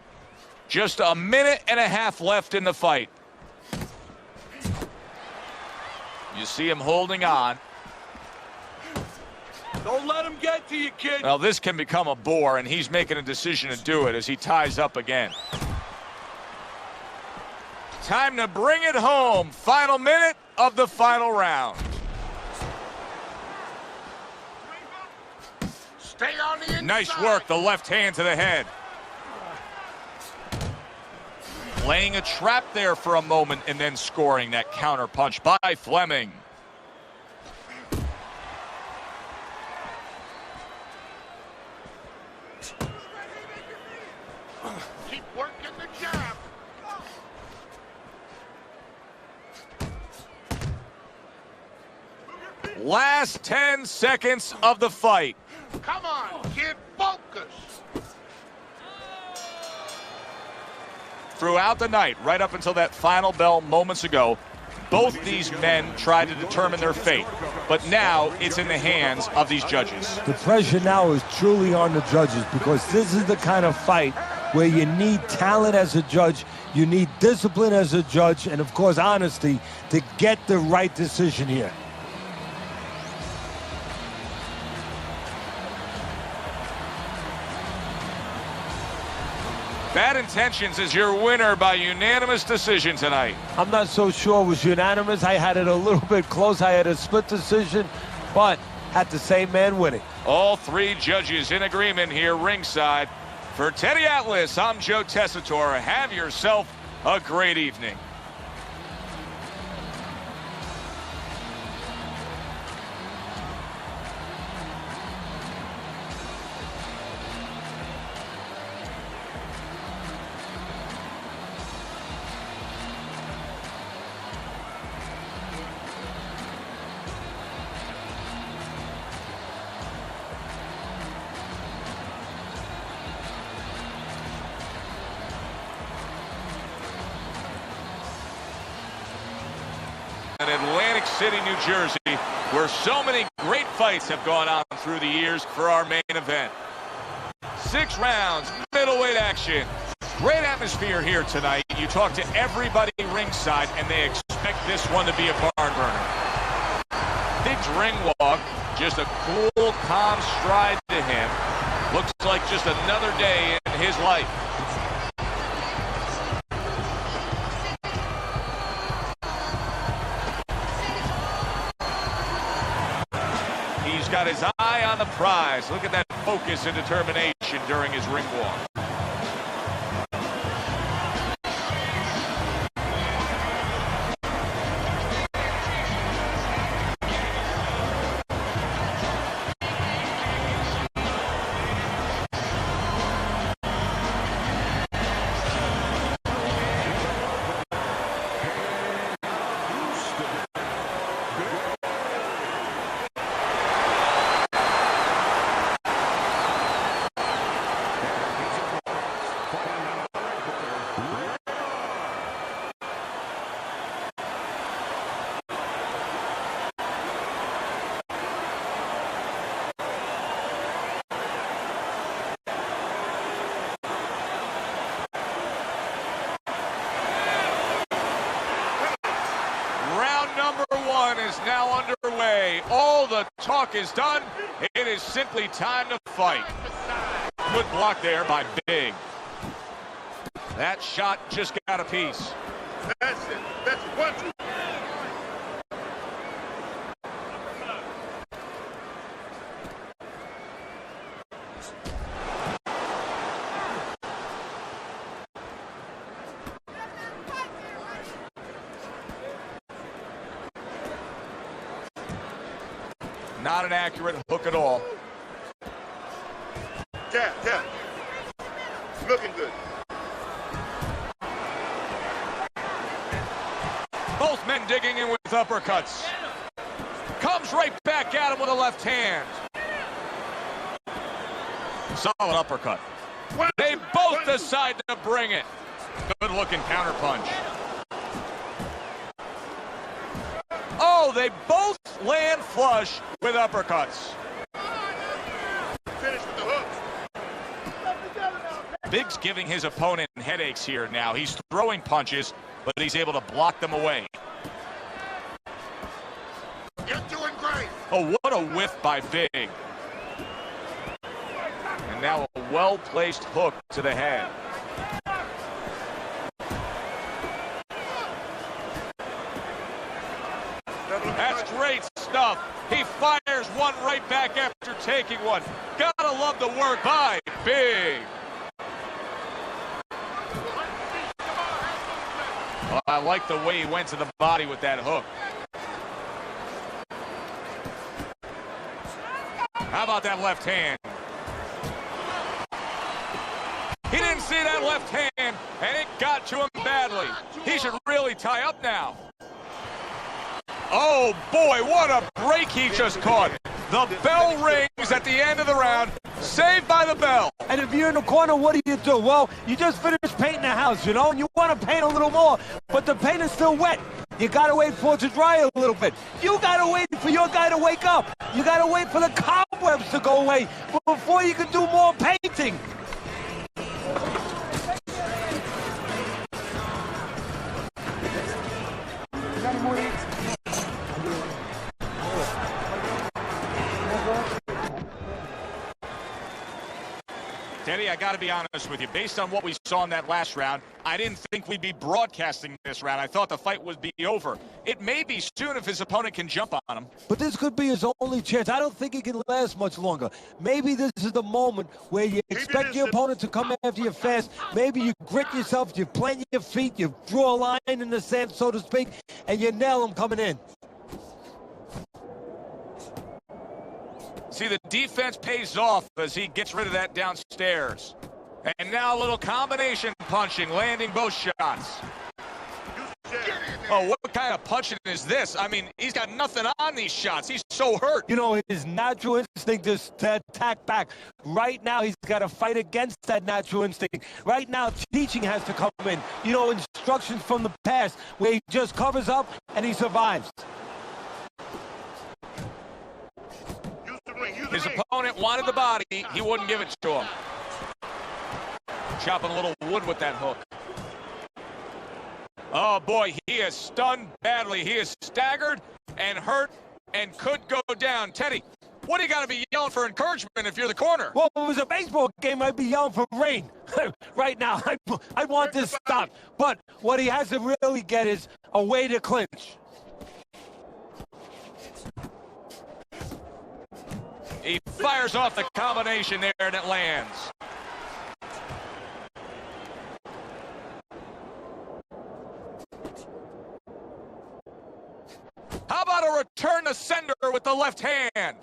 Just a minute and a half left in the fight. You see him holding on. Don't let him get to you, kid. Well, this can become a bore, and he's making a decision to do it as he ties up again. Time to bring it home. Final minute of the final round. Stay on the inside. Nice work, the left hand to the head. Laying a trap there for a moment and then scoring that counter punch by Fleming. Keep working the jab. Last 10 seconds of the fight. Come on, kid, focus. Throughout the night, right up until that final bell moments ago, both these men tried to determine their fate. But now it's in the hands of these judges. The pressure now is truly on the judges because this is the kind of fight where you need talent as a judge, you need discipline as a judge, and of course honesty to get the right decision here. Bad Intentions is your winner by unanimous decision tonight. I'm not so sure it was unanimous. I had it a little bit close. I had a split decision, but had the same man winning. All three judges in agreement here ringside. For Teddy Atlas, I'm Joe Tessitore. Have yourself a great evening. In Atlantic City, New Jersey, where so many great fights have gone on through the years for our main event. 6 rounds, middleweight action. Great atmosphere here tonight. You talk to everybody ringside, and they expect this one to be a barn burner. Big's ring walk, just a cool, calm stride to him. Looks like just another day in his life. He's got his eye on the prize. Look at that focus and determination during his ring walk. Number 1 is now underway. All the talk is done. It is simply time to fight. Good block there by Big. That shot just got a piece. That's it. That's it. 1, 2. Not an accurate hook at all. Jab, jab. Looking good. Both men digging in with uppercuts. Comes right back at him with a left hand. Solid uppercut. They both decide to bring it. Good-looking counterpunch. Oh, they both land flush with uppercuts. Finish with the hook. Biggs giving his opponent headaches here now. He's throwing punches, but he's able to block them away. You're doing great. Oh, what a whiff by Big. And now a well-placed hook to the head. That's great stuff. He fires one right back after taking one. Gotta love the work by Big. Well, I like the way he went to the body with that hook. How about that left hand? He didn't see that left hand, and it got to him badly. He should really tie up now. Oh, boy, what a break he just caught. The bell rings at the end of the round. Saved by the bell. And if you're in the corner, what do? Well, you just finished painting the house, you know, and you want to paint a little more, but the paint is still wet. You got to wait for it to dry a little bit. You got to wait for your guy to wake up. You got to wait for the cobwebs to go away before you can do more painting. Teddy, I got to be honest with you. Based on what we saw in that last round, I didn't think we'd be broadcasting this round. I thought the fight would be over. It may be soon if his opponent can jump on him. But this could be his only chance. I don't think it can last much longer. Maybe this is the moment where you expect your opponent to come after you fast. Maybe you grit yourself, you plant your feet, you draw a line in the sand, so to speak, and you nail him coming in. See, the defense pays off as he gets rid of that downstairs. And now a little combination punching, landing both shots. Oh, what kind of punching is this? I mean, he's got nothing on these shots. He's so hurt. You know, his natural instinct is to attack back. Right now, he's got to fight against that natural instinct. Right now, teaching has to come in. You know, instructions from the past where he just covers up and he survives. His opponent wanted the body. He wouldn't give it to him. Chopping a little wood with that hook. Oh, boy, he is stunned badly. He is staggered and hurt and could go down. Teddy, what do you got to be yelling for encouragement if you're the corner? Well, if it was a baseball game, I'd be yelling for rain. Right now, I want this stopped. But what he has to really get is a way to clinch. He fires off the combination there, and it lands. How about a return to sender with the left hand?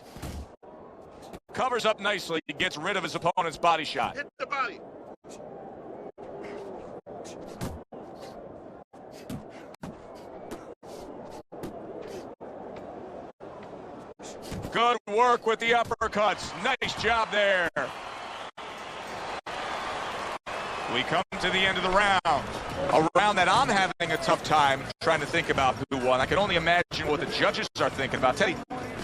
Covers up nicely. He gets rid of his opponent's body shot. Hit the body. Good work with the uppercuts. Nice job there. We come to the end of the round. A round that I'm having a tough time trying to think about who won. I can only imagine what the judges are thinking about. Teddy,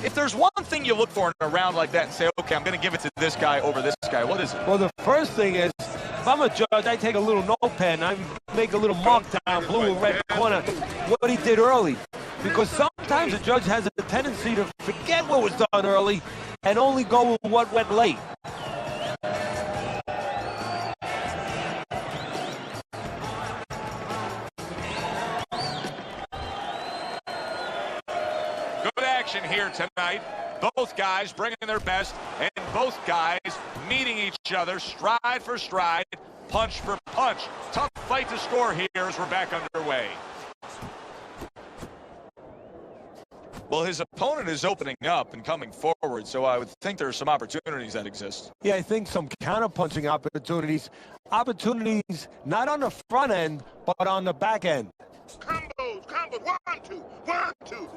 if there's one thing you look for in a round like that and say, okay, I'm going to give it to this guy over this guy, what is it? Well, the first thing is, if I'm a judge, I take a little notepad and I make a little mark down, blue and red corner, what he did early. Because sometimes a judge has a tendency to forget what was done early and only go with what went late. Good action here tonight. Both guys bringing their best, and both guys meeting each other stride for stride, punch for punch. Tough fight to score here as we're back underway. Well, his opponent is opening up and coming forward, so I would think there are some opportunities that exist. Yeah, I think some counter-punching opportunities. Opportunities not on the front end, but on the back end. Combos, 1, 2, 1, 2.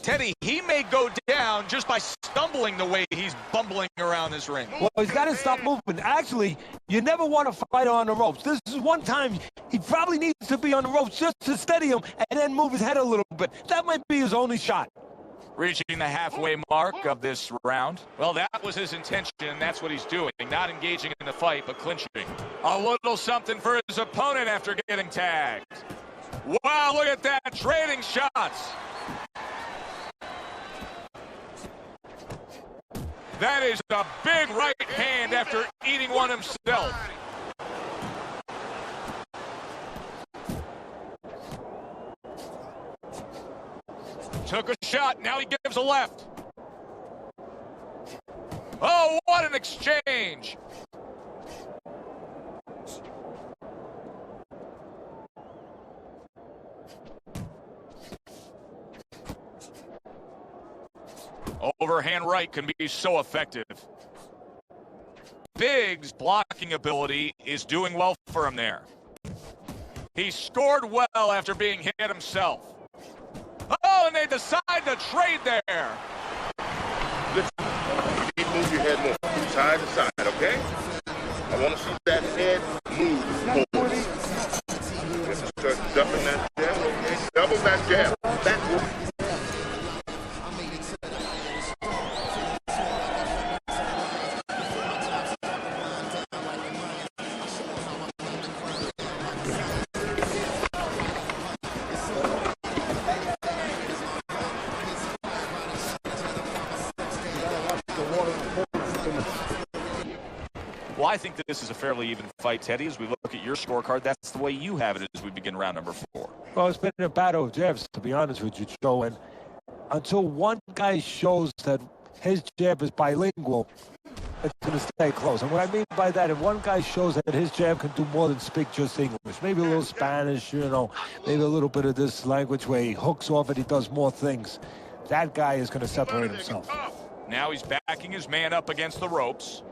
Teddy, he may go down just by stumbling the way he's bumbling around this ring. Well, he's got to stop moving. Actually, you never want to fight on the ropes. This is one time he probably needs to be on the ropes just to steady him and then move his head a little bit. That might be his only shot. Reaching the halfway mark of this round. Well, that was his intention, and that's what he's doing. Not engaging in the fight, but clinching. A little something for his opponent after getting tagged. Wow, look at that, trading shots. That is a big right hand after eating one himself. Took a shot, now he gives a left. Oh, what an exchange. Overhand right can be so effective. Big's blocking ability is doing well for him there. He scored well after being hit himself. Oh, and they decide to trade there. Listen, you need to move your head more, from side to side, okay? I want to see that head move forward. Just start dumping that jab, okay? Double that jab. Backward. Well, I think that this is a fairly even fight, Teddy. As we look at your scorecard, that's the way you have it as we begin round number 4. Well, it's been a battle of jabs, to be honest with you, Joe. And until one guy shows that his jab is bilingual, it's going to stay close. And what I mean by that, if one guy shows that his jab can do more than speak just English, maybe a little Spanish, you know, maybe a little bit of this language where he hooks off and he does more things, that guy is going to separate himself. Now he's backing his man up against the ropes.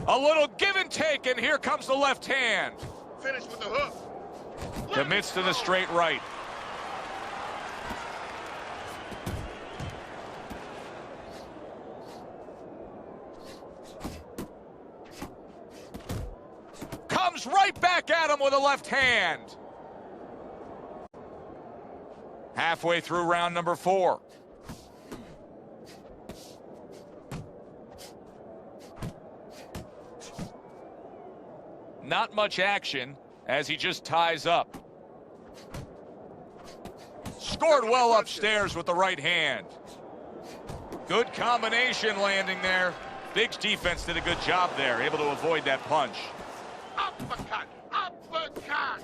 A little give and take, and here comes the left hand. Finish with the hook. Commits to the straight right. Comes right back at him with a left hand. Halfway through round number 4. Not much action as he just ties up. Scored well upstairs with the right hand. Good combination landing there. Big's defense did a good job there, able to avoid that punch. Uppercut! Uppercut!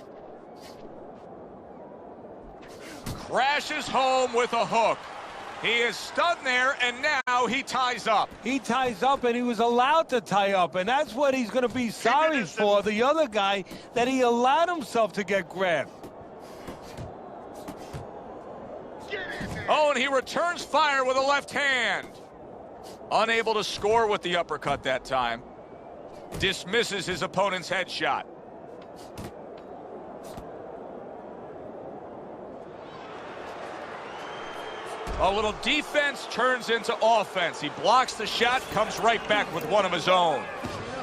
Crashes home with a hook. He is stunned there, and now he ties up. He ties up, and he was allowed to tie up, and that's what he's going to be sorry for, the other guy, that he allowed himself to get grabbed. Oh, and he returns fire with a left hand. Unable to score with the uppercut that time. Dismisses his opponent's headshot. A little defense turns into offense. He blocks the shot, comes right back with one of his own.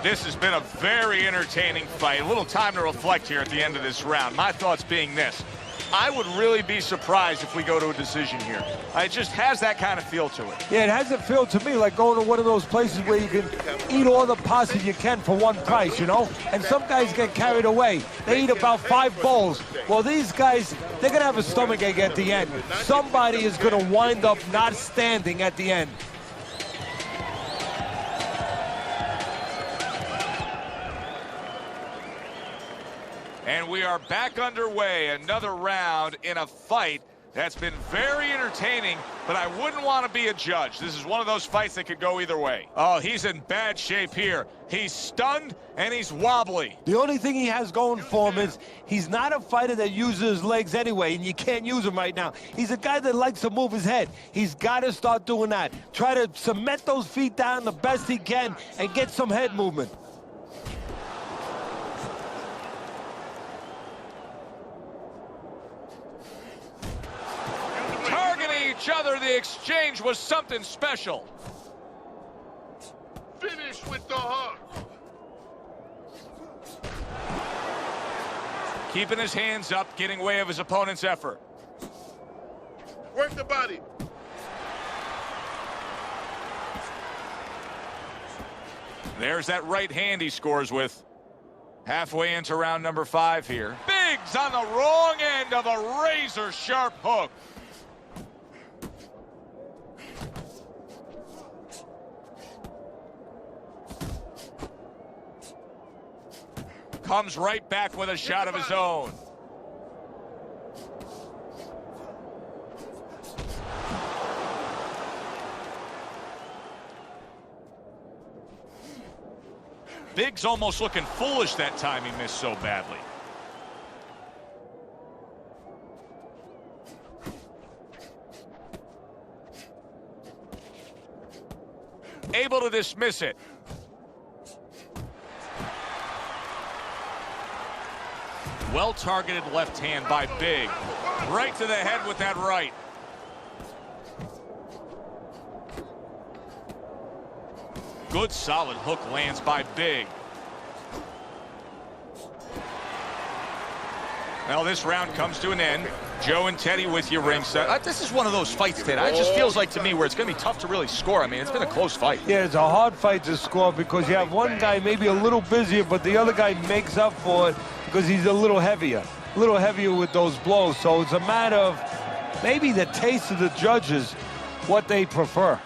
This has been a very entertaining fight. A little time to reflect here at the end of this round. My thoughts being this. I would really be surprised if we go to a decision here. It just has that kind of feel to it. Yeah, it has a feel to me like going to one of those places where you can eat all the pasta you can for one price, you know? And some guys get carried away. They eat about 5 bowls. Well, these guys, they're going to have a stomachache at the end. Somebody is going to wind up not standing at the end. And we are back underway. Another round in a fight That's been very entertaining, but I wouldn't want to be a judge. This is one of those fights that could go either way. Oh, he's in bad shape here. He's stunned and he's wobbly. The only thing he has going for him is he's not a fighter that uses his legs anyway, and you can't use him right now. He's a guy that likes to move his head. He's got to start doing that. Try to cement those feet down the best he can and get some head movement. Each other, the exchange was something special. Finish with the hook. Keeping his hands up, getting way of his opponent's effort. Work the body. There's that right hand he scores with. Halfway into round number 5 here. Biggs on the wrong end of a razor-sharp hook. Comes right back with a shot of his own. Biggs almost looking foolish that time he missed so badly. Able to dismiss it. Well-targeted left hand by Big. Right to the head with that right. Good solid hook lands by Big. Well, this round comes to an end. Joe and Teddy with you ringside. This is one of those fights, Ted. It just feels like to me where it's going to be tough to really score. I mean, it's been a close fight. Yeah, it's a hard fight to score because you have one guy maybe a little busier, but the other guy makes up for it because he's a little heavier with those blows. So it's a matter of maybe the taste of the judges, what they prefer.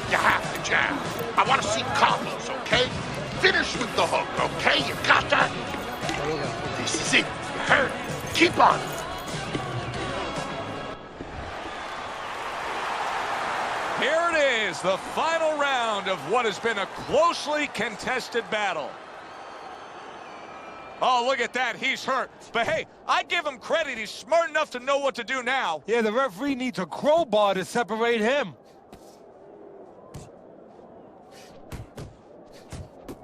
You have to jab. I want to see combos, okay? Finish with the hook, okay? You got that? This is it. You heard it. Keep on. Here it is, the final round of what has been a closely contested battle. Oh, look at that. He's hurt. But, hey, I give him credit. He's smart enough to know what to do now. Yeah, the referee needs a crowbar to separate him.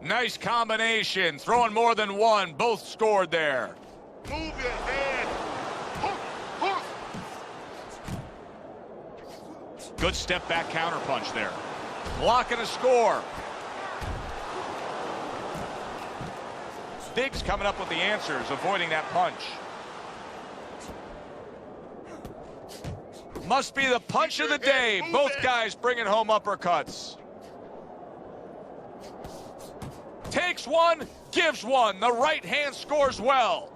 Nice combination. Throwing more than one. Both scored there. Move your head. Hook, hook. Good step back counterpunch there. Blocking a score. Biggs coming up with the answers, avoiding that punch. Must be the punch of the day. Both guys bringing home uppercuts. Takes one, gives one. The right hand scores well.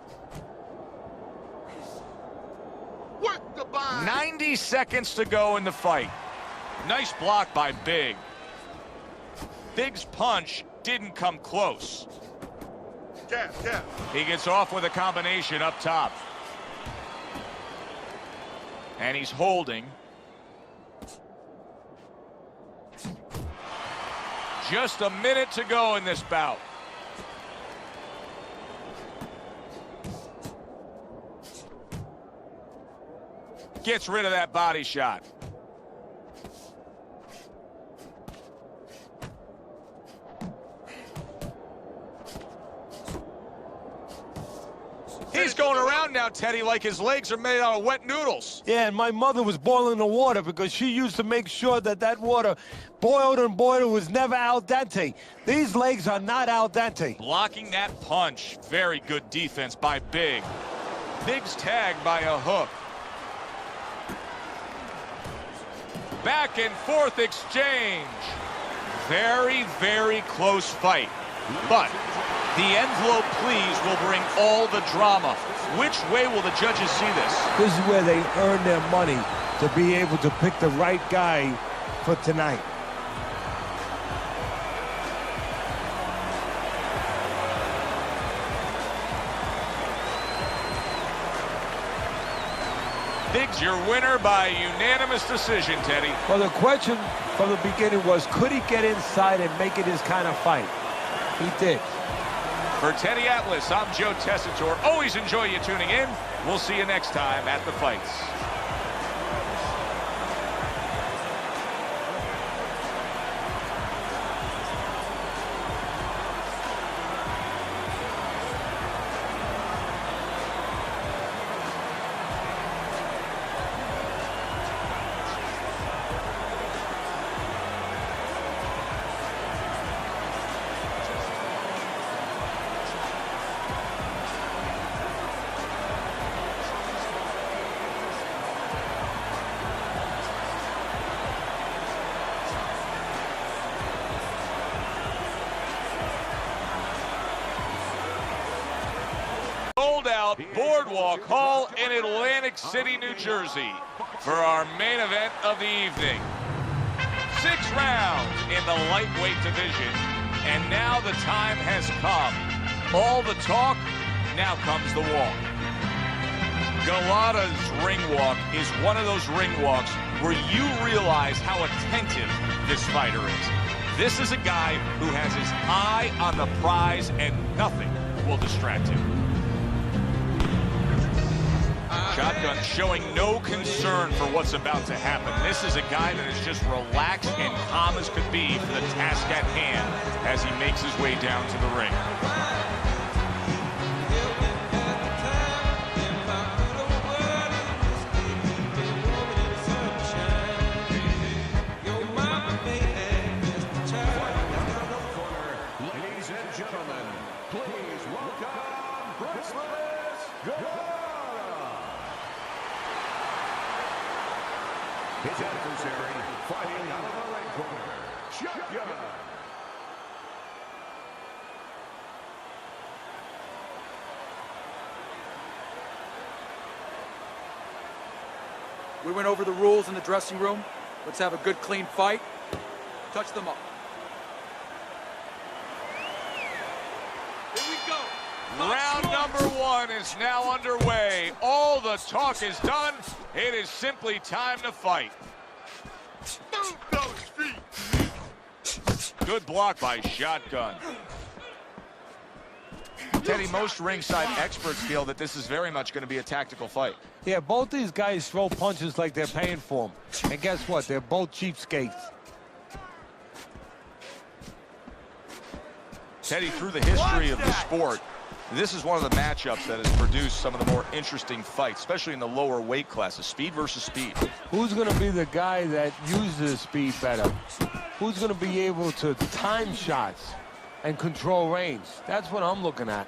Work the body. 90 seconds to go in the fight. Nice block by Big. Big's punch didn't come close. Jab, jab. He gets off with a combination up top. And he's holding. Just a minute to go in this bout. Gets rid of that body shot. He's going around now, Teddy, like his legs are made out of wet noodles. Yeah, and my mother was boiling the water because she used to make sure that that water boiled and boiled, was never al dente. These legs are not al dente. Blocking that punch. Very good defense by Big. Big's tagged by a hook. Back and forth exchange. Very, very close fight. But the envelope, please, will bring all the drama. Which way will the judges see this? This is where they earn their money to be able to pick the right guy for tonight. Biggs your winner by unanimous decision, Teddy. Well, the question from the beginning was, could he get inside and make it his kind of fight? He did. For Teddy Atlas, I'm Joe Tessitore. Always enjoy you tuning in. We'll see you next time at the fights. Sold out Boardwalk Hall in Atlantic City, New Jersey for our main event of the evening. 6 rounds in the lightweight division, and now the time has come. All the talk, now comes the walk. Galata's ring walk is one of those ring walks where you realize how attentive this fighter is. This is a guy who has his eye on the prize and nothing will distract him. Shotgun showing no concern for what's about to happen. This is a guy that is just relaxed and calm as could be for the task at hand as he makes his way down to the ring. Ladies and gentlemen, please welcome Bryce. His adversary fighting out of the ring corner, Shotgun. We went over the rules in the dressing room. Let's have a good, clean fight. Touch them up. Here we go. Round number 1 is now underway. All the talk is done. It is simply time to fight. Move those feet. Good block by Shotgun. Teddy, most ringside experts feel that this is very much going to be a tactical fight. Yeah, both these guys throw punches like they're paying for them. And guess what? They're both cheapskates. Teddy, through the history of the sport, this is one of the matchups that has produced some of the more interesting fights, especially in the lower weight classes. Speed versus speed. Who's going to be the guy that uses speed better? Who's going to be able to time shots and control range? That's what I'm looking at.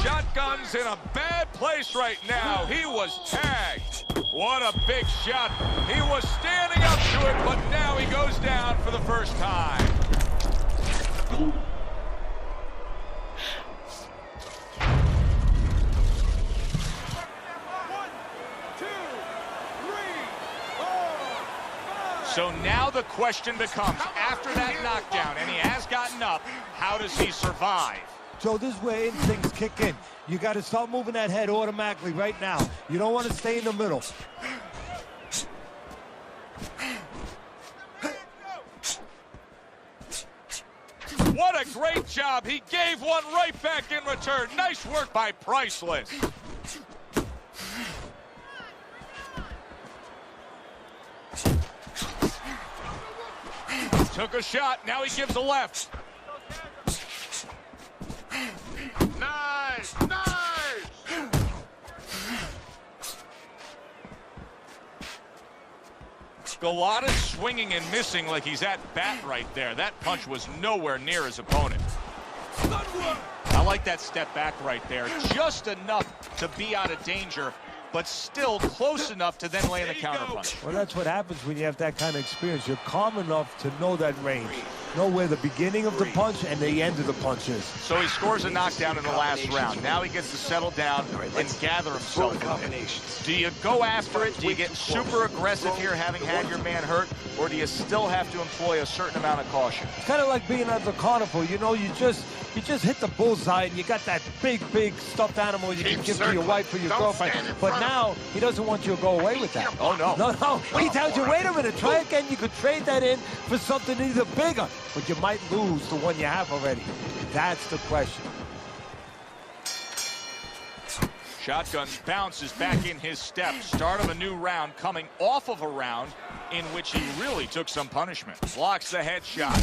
Shotgun's in a bad place right now. He was tagged. What a big shot. He was standing up to it, but now he goes down for the first time. So now the question becomes, after that knockdown, and he has gotten up, how does he survive? So this is where instincts kick in. You got to start moving that head automatically right now. You don't want to stay in the middle. What a great job. He gave one right back in return. Nice work by Priceless. Took a shot. Now he gives a left. Nice, nice. Galata's swinging and missing like he's at bat right there. That punch was nowhere near his opponent. I like that step back right there. Just enough to be out of danger, but still close enough to then land the counterpunch. Well, that's what happens when you have that kind of experience. You're calm enough to know that range. Know where the beginning of the punch and the end of the punch is. So he scores a knockdown in the last round. Now he gets to settle down and gather himself. Do you go after it? Do you get super aggressive here, having had your man hurt? or do you still have to employ a certain amount of caution? It's kind of like being at the carnival. You know, you just hit the bullseye, and you got that big stuffed animal you can give to your wife or your girlfriend. But now he doesn't want you to go away with that. Oh, no. No. He tells you, wait a minute, try again. You could trade that in for something either bigger, but you might lose the one you have already. That's the question. Shotgun bounces back in his step. Start of a new round, coming off of a round in which he really took some punishment. Blocks the headshot.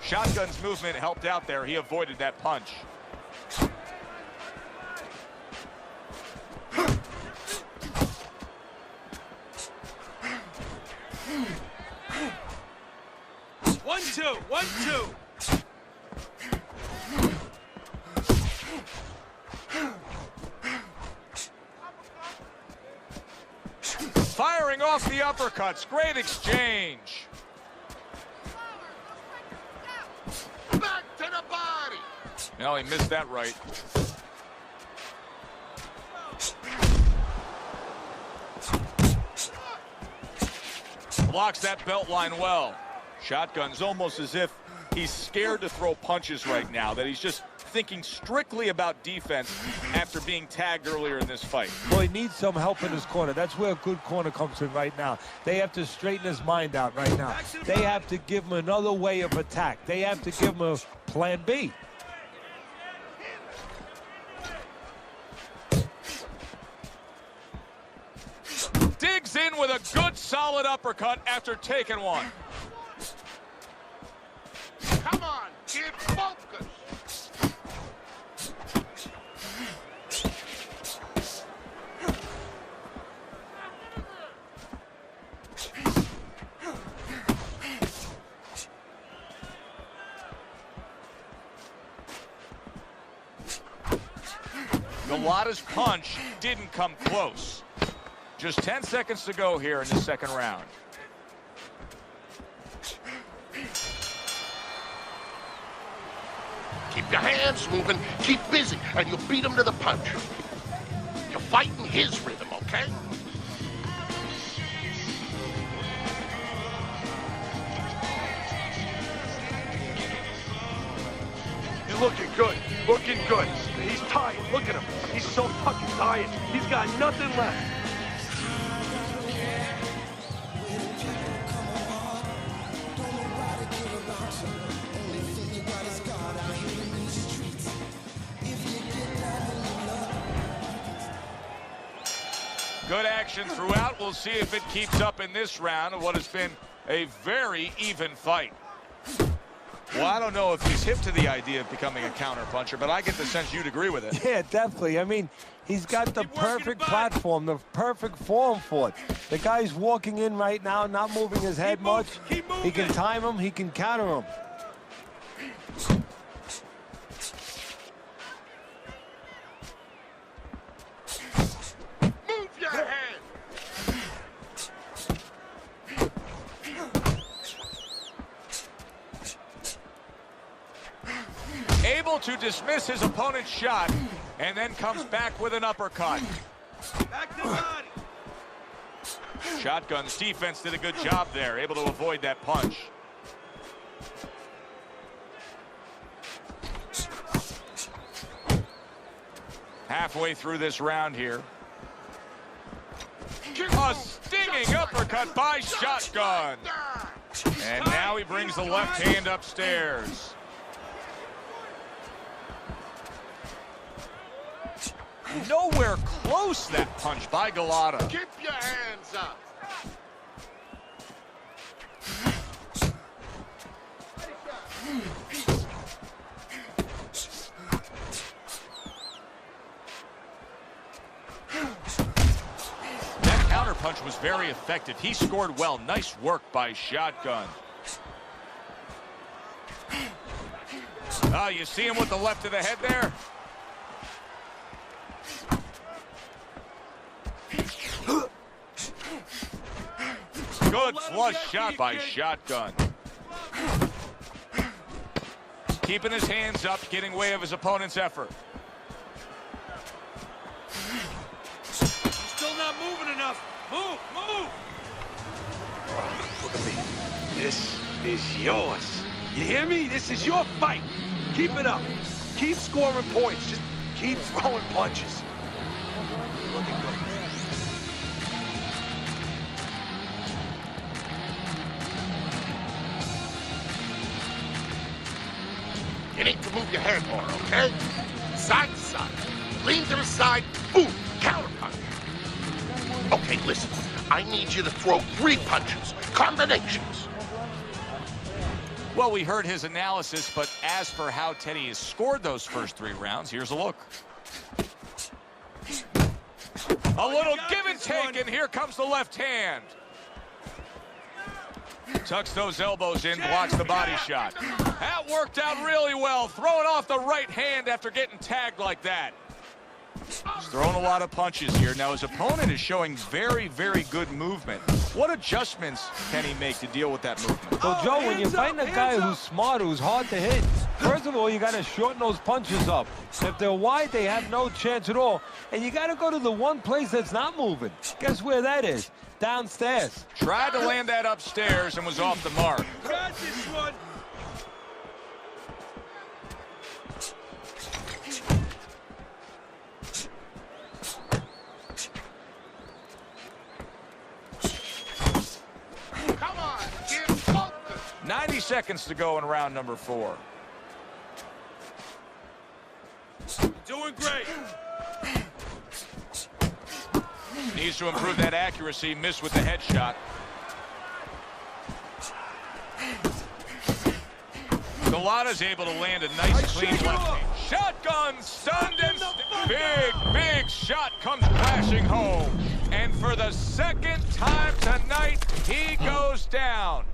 Shotgun's movement helped out there. He avoided that punch. One, two. Firing off the uppercuts. Great exchange. Back to the body. No, he missed that right. Blocks that belt line well. Shotgun's almost as if he's scared to throw punches right now, that he's just thinking strictly about defense after being tagged earlier in this fight. Well, he needs some help in his corner. That's where a good corner comes in right now. They have to straighten his mind out right now. They have to give him another way of attack. They have to give him a plan B. Digs in with a good solid uppercut after taking one. Come on, get focused. Galata's punch didn't come close. Just 10 seconds to go here in the second round. Keep your hands moving, keep busy, and you'll beat him to the punch. You're fighting his rhythm, okay? You're looking good. Looking good. He's tired. Look at him. He's so fucking tired. He's got nothing left. Good action throughout. We'll see if it keeps up in this round of what has been a very even fight. Well, I don't know if he's hip to the idea of becoming a counterpuncher, but I get the sense you'd agree with it. Yeah, definitely. I mean, he's got the perfect platform, the perfect form for it. The guy's walking in right now, not moving his head much. He can time him, he can counter him. Move your head. Able to dismiss his opponent's shot, and then comes back with an uppercut. Back to the body. Shotgun's defense did a good job there, able to avoid that punch. Halfway through this round here. A stinging uppercut by Shotgun. And now he brings the left hand upstairs. Nowhere close, that punch by Galata. Keep your hands up. That counterpunch was very effective. He scored well. Nice work by Shotgun. Oh, you see him with the left of the head there? Good flush shot by Shotgun. Keeping his hands up, getting way of his opponent's effort. for me. This is yours. You hear me? This is your fight. Keep it up. Keep scoring points. Just keep throwing punches. You're looking good. You need to move your head more, okay? Side to side. Lean to the side. Boom. Counterpunch. Okay, listen. I need you to throw 3 punches. Combinations. Well, we heard his analysis, but as for how Teddy has scored those first 3 rounds, here's a look. A little give and take, and here comes the left hand. Tucks those elbows in, blocks the body shot. That worked out really well, throwing off the right hand after getting tagged like that. He's throwing a lot of punches here. Now his opponent is showing very, very good movement. What adjustments can he make to deal with that movement? So, Joe, when you're fighting a guy who's smart, who's hard to hit, first of all, you got to shorten those punches up. If they're wide, they have no chance at all. And you got to go to the one place that's not moving. Guess where that is? Downstairs. Tried to land that upstairs and was off the mark. Got this one. Come on, get focused. 90 seconds to go in round number 4. Doing great. Needs to improve that accuracy. Missed with the headshot. Galata's able to land a nice, clean left hand. Shotgun, stunned, and big shot comes crashing home. And for the second time tonight, he goes down.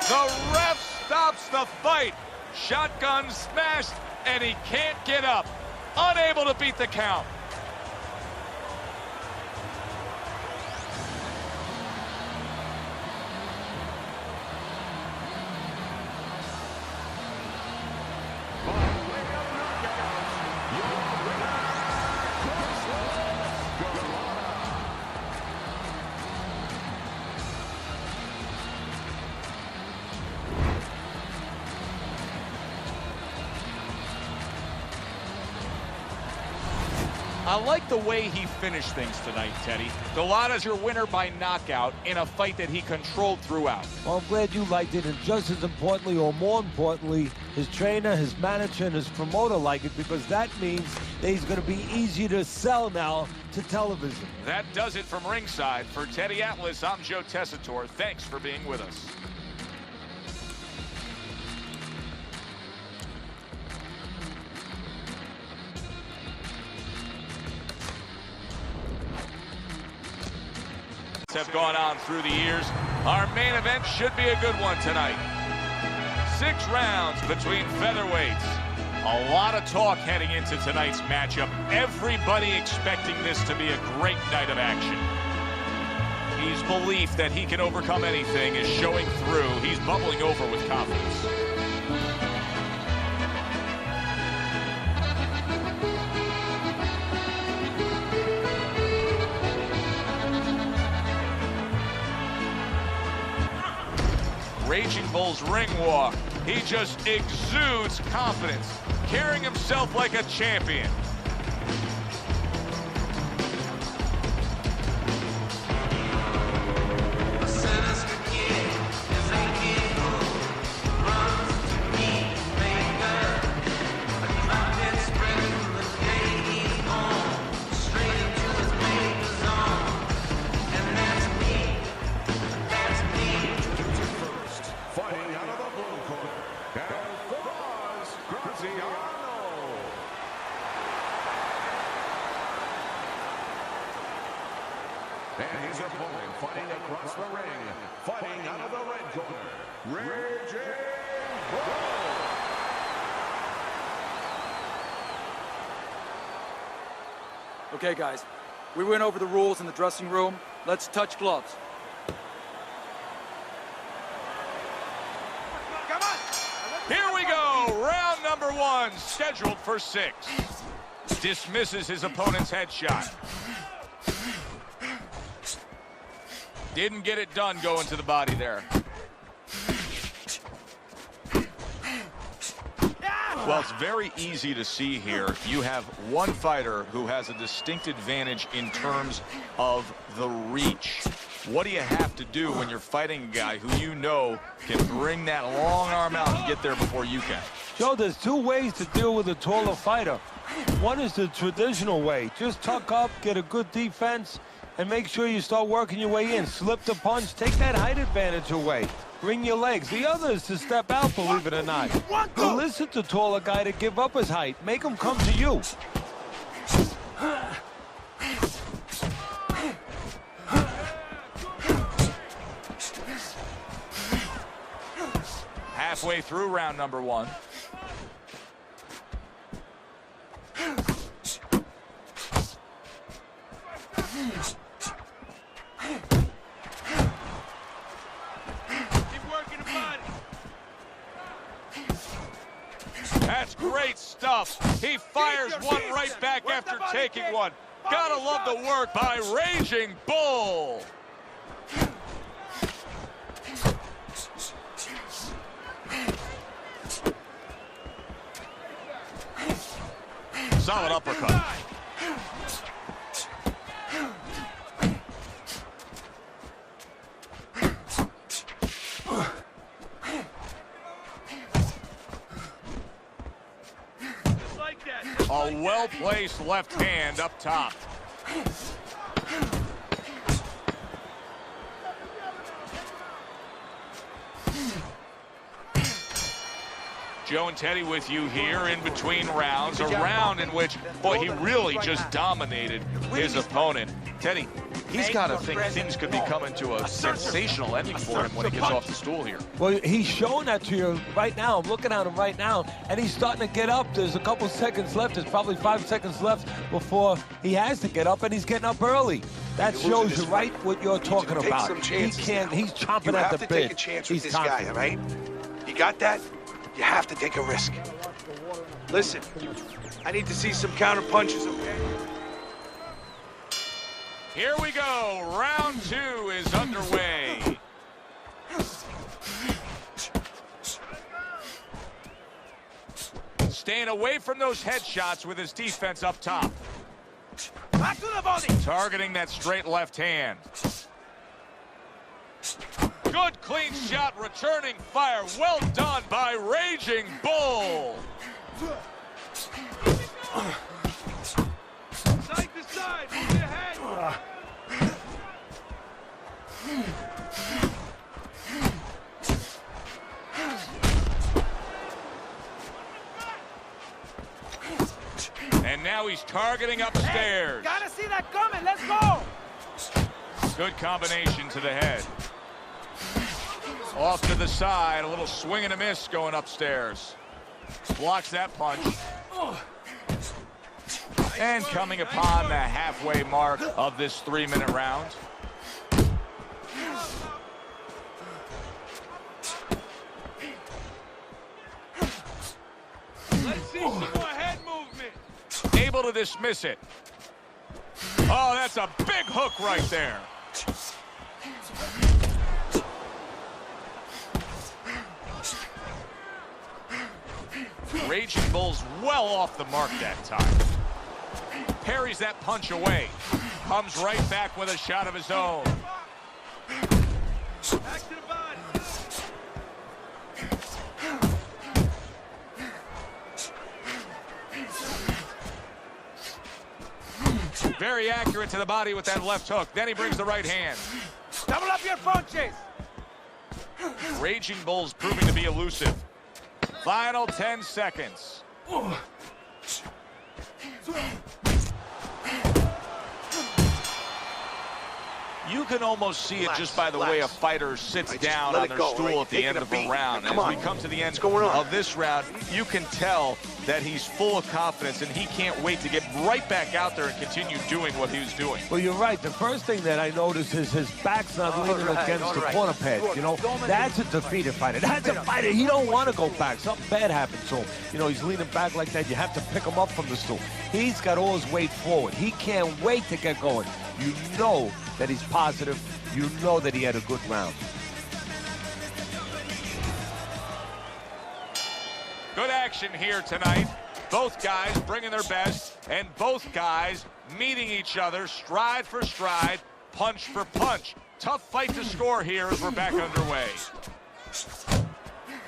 The ref stops the fight. Shotgun smashed, and he can't get up. Unable to beat the count. I like the way he finished things tonight, Teddy. Galata's your winner by knockout in a fight that he controlled throughout. Well, I'm glad you liked it, and just as importantly, or more importantly, his trainer, his manager, and his promoter like it, because that means that he's going to be easier to sell now to television. That does it from ringside. For Teddy Atlas, I'm Joe Tessitore. Thanks for being with us. Have gone on through the years. Our main event should be a good one tonight. 6 rounds between featherweights. A lot of talk heading into tonight's matchup. Everybody expecting this to be a great night of action. His belief that he can overcome anything is showing through. He's bubbling over with confidence. Raging Bull's ring walk. He just exudes confidence, carrying himself like a champion. And his opponent fighting across the ring, fighting out of the red corner, Raging Bull. Okay, guys, we went over the rules in the dressing room. Let's touch gloves. one, scheduled for 6. Dismisses his opponent's headshot. Didn't get it done going to the body there. Well, it's very easy to see here. You have one fighter who has a distinct advantage in terms of the reach. What do you have to do when you're fighting a guy who you know can bring that long arm out and get there before you can? Joe, there's 2 ways to deal with a taller fighter. One is the traditional way. Just tuck up, get a good defense, and make sure you start working your way in. Slip the punch, take that height advantage away. Bring your legs. The other is to step out, believe it or not. Elicit the taller guy to give up his height. Make him come to you. Halfway through round number 1. That's great stuff. He fires one right back after taking one. Gotta love the work by Raging Bull. Solid uppercut. A well-placed left hand up top. Joe and Teddy with you here in between rounds. A round in which, boy, he really just dominated his opponent. Teddy, he's got to think things could be coming to a sensational ending for him when he gets off the stool here. Well, he's showing that to you right now. I'm looking at him right now, and he's starting to get up. There's a couple seconds left. There's probably 5 seconds left before he has to get up, and he's getting up early. That shows you right what you're talking about. He can't. He's chomping at the bit. You have to take a chance with this guy, all right? You got that? You have to take a risk. Listen, I need to see some counter punches, okay? Here we go. Round 2 is underway. Staying away from those headshots with his defense up top. Back to the body. Targeting that straight left hand. Good clean shot, returning fire. Well done by Raging Bull. Side to side, move your head. And now he's targeting upstairs. Gotta see that coming. Let's go. Good combination to the head. Off to the side, a little swing and a miss going upstairs. Blocks that punch. And coming upon the halfway mark of this 3-minute round. Let's see some more head movement. Able to dismiss it. Oh, that's a big hook right there. Raging Bull's well off the mark that time. Parries that punch away. Comes right back with a shot of his own. Back to the body. Very accurate to the body with that left hook. Then he brings the right hand. Double up your punches. Raging Bull's proving to be elusive. Final 10 seconds. You can almost see it just by the way a fighter sits down on their stool at the end of a round. As we come to the end of this round, you can tell that he's full of confidence and he can't wait to get right back out there and continue doing what he was doing. Well, you're right. The first thing that I noticed is his back's not leaning against the corner pad. You know, that's a defeated fighter. That's a fighter. He don't want to go back. Something bad happened to him. You know, he's leaning back like that. You have to pick him up from the stool. He's got all his weight forward. He can't wait to get going. You know that he's positive. You know that he had a good round. Good action here tonight. Both guys bringing their best, and both guys meeting each other stride for stride, punch for punch. Tough fight to score here as we're back underway.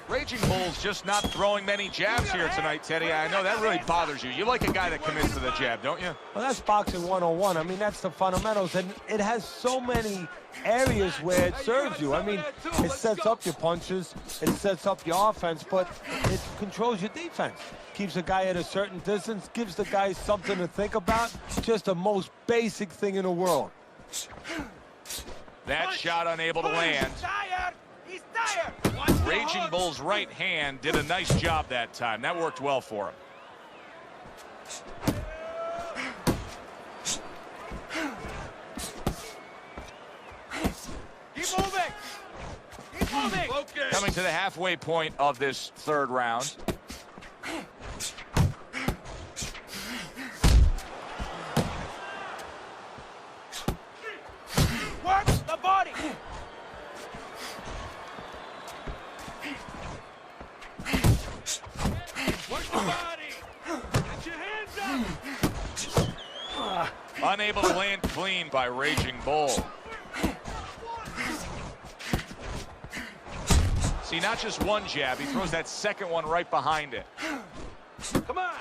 Raging Bull's just not throwing many jabs here tonight, Teddy. I know that really bothers you. You like a guy that commits to the jab, don't you? Well, that's boxing 101. I mean, that's the fundamentals, and it has so many areas where it serves you. I mean, it sets up your punches, it sets up your offense, but it controls your defense. Keeps a guy at a certain distance, gives the guy something to think about. Just the most basic thing in the world. That shot unable to land. He's tired. Raging Bull's right hand did a nice job that time. That worked well for him. Keep moving. Keep moving. Okay. Coming to the halfway point of this third round. Work the body. Unable to land clean by Raging Bull. See, not just one jab, he throws that second one right behind it. Come on.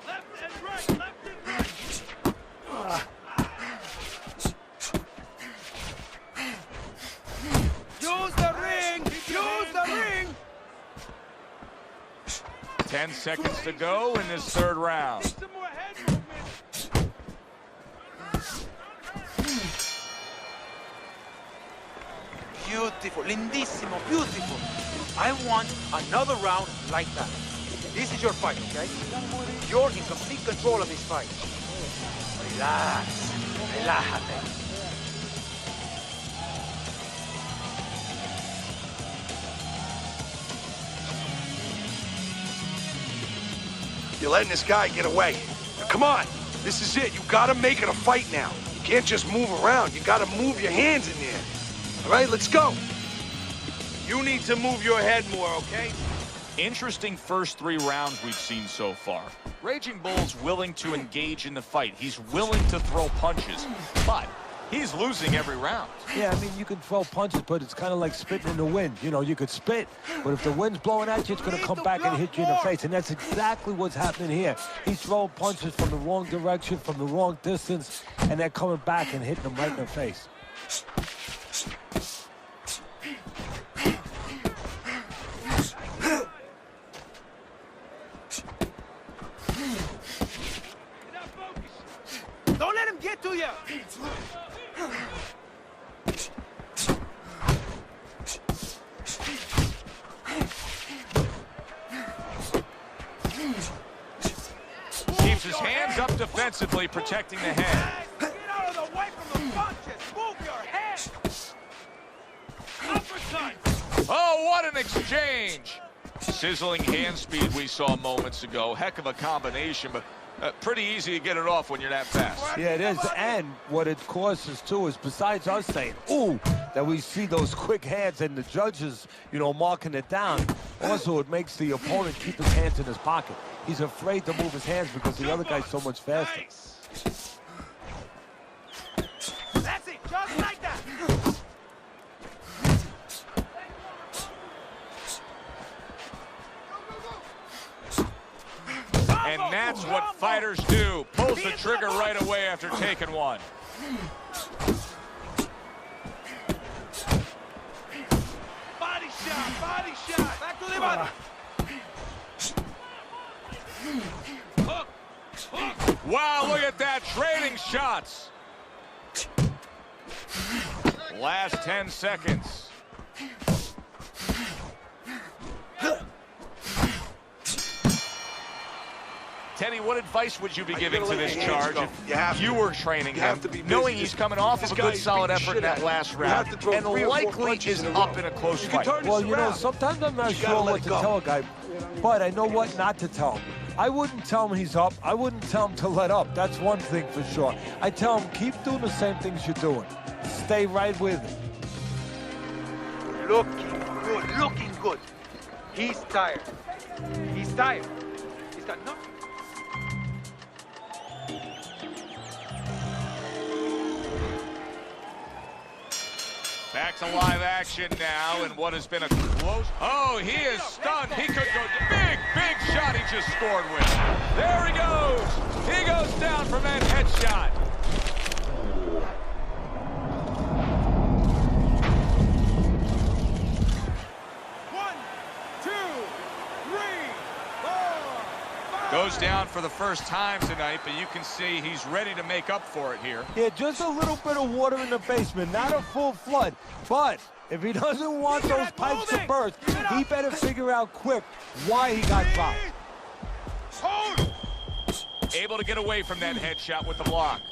Left and right, left and right. Use the ring, use the ring. 10 seconds to go in this third round. Some more head movement. Beautiful, lindissimo, beautiful. I want another round like that. This is your fight, okay? You're in complete control of this fight. Relax, relájate. You're letting this guy get away. Now, come on. This is it. You gotta make it a fight now. You can't just move around. You gotta move your hands in there. All right, let's go. You need to move your head more, okay? Interesting first 3 rounds we've seen so far. Raging Bull's willing to engage in the fight. He's willing to throw punches, but he's losing every round. Yeah, I mean, you can throw punches, but it's kind of like spitting in the wind. You know, you could spit, but if the wind's blowing at you, it's going to come back and hit you in the face. And that's exactly what's happening here. He's throwing punches from the wrong direction, from the wrong distance, and they're coming back and hitting him right in the face. Don't let him get to you. Keeps his hands up defensively, protecting the head. Get out of the way from the punches. Move your head. Uppercut. Oh, what an exchange! Sizzling hand speed we saw moments ago. Heck of a combination, but pretty easy to get it off when you're that fast. Yeah, it is. And what it causes, too, is besides us saying, ooh, that we see those quick hands and the judges, you know, marking it down, also it makes the opponent keep his hands in his pocket. He's afraid to move his hands because the other guy's so much faster. That's it, just like that. And that's what fighters do. Pulls the trigger right away after taking one. Body shot, body shot. Back to the body. Wow, look at that, trading shots. Last 10 seconds. Teddy, what advice would you be giving to this charge if you were training him, knowing he's coming off of a good solid effort in that last round, and likely is up in a close fight? Well, you know, sometimes I'm not sure what to tell a guy, but I know what not to tell him. I wouldn't tell him he's up. I wouldn't tell him to let up. That's one thing for sure. I tell him, keep doing the same things you're doing. Stay right with it. Looking good, looking good. He's tired. He's tired. He's got nothing. Back to live action now, and what has been a close... Oh, he is stunned. He could go... Big shot he just scored with. There he goes. He goes down from that headshot. Goes down for the first time tonight, but you can see he's ready to make up for it here. Yeah, just a little bit of water in the basement, not a full flood. But if he doesn't want those pipes to burst, he better figure out quick why he got dropped. Able to get away from that headshot with the block.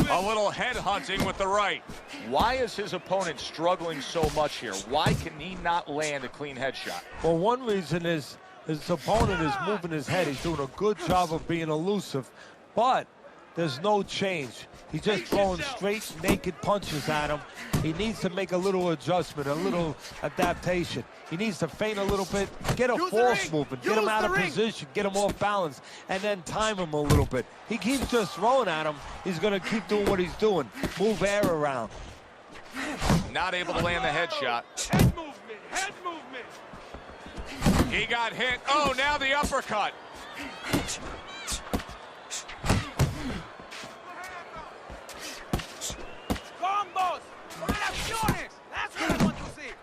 A little head hunting with the right. Why is his opponent struggling so much here? Why can he not land a clean headshot? Well, one reason is his opponent is moving his head. He's doing a good job of being elusive, but there's no change. He's just throwing straight, naked punches at him. He needs to make a little adjustment, a little adaptation. He needs to feint a little bit, get a false movement, get him out of position, get him off balance, and then time him a little bit. He keeps just throwing at him. He's going to keep doing what he's doing, move air around. Not able to land the headshot. Head movement, head movement. He got hit. Oh, now the uppercut. Combos, combinaciones. That's what I want to see.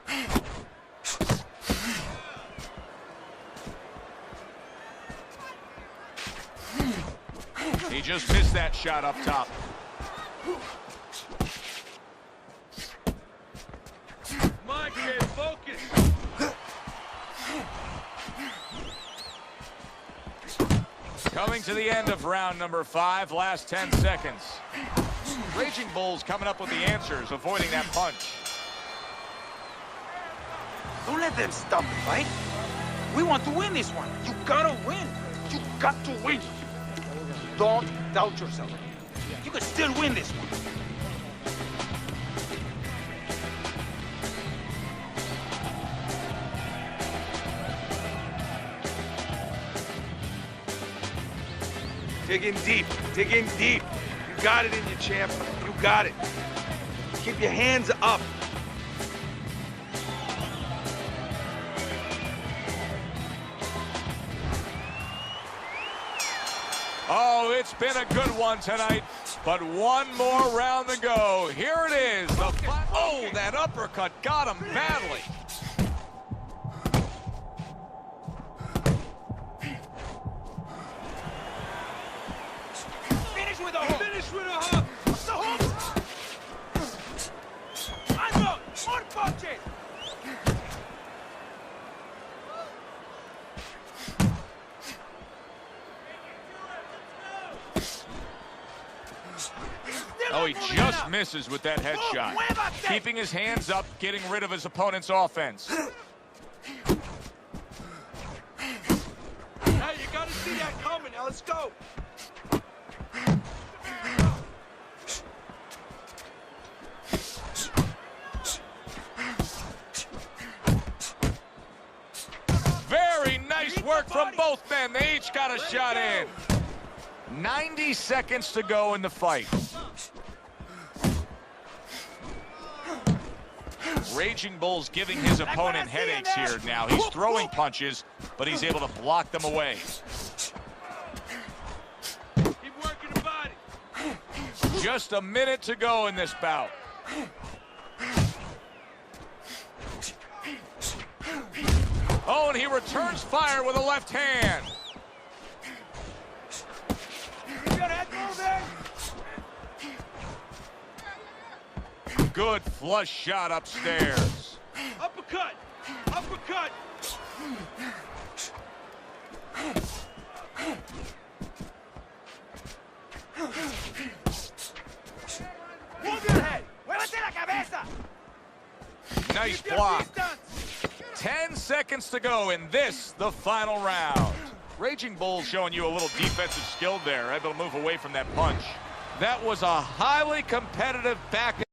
He just missed that shot up top. My kid, focus. Coming to the end of round number 5, last 10 seconds. Raging Bull's coming up with the answers, avoiding that punch. Don't let them stop the fight. We want to win this one. You gotta win. You got to win. Don't doubt yourself. You can still win this one. Dig in deep. Dig in deep. You got it in you, champ. You got it. Keep your hands up. Oh, it's been a good one tonight, but one more round to go. Here it is. Oh, that uppercut got him badly. Finish with a hook. Finish with a hook. The hook. Ando, more punches. Oh, he just misses with that headshot. Keeping his hands up, getting rid of his opponent's offense. Hey, you gotta see that coming. Now let's go. Very nice work from both men. They each got a shot in. 90 seconds to go in the fight. Raging Bull's giving his opponent headaches here now. He's throwing punches, but he's able to block them away. Keep working the body. Just a minute to go in this bout. Oh, and he returns fire with a left hand. Good flush shot upstairs. Uppercut! Uppercut! Move your head. Muévete la cabeza. Nice block. 10 seconds to go in this, the final round. Raging Bull showing you a little defensive skill there, able to move away from that punch. That was a highly competitive back.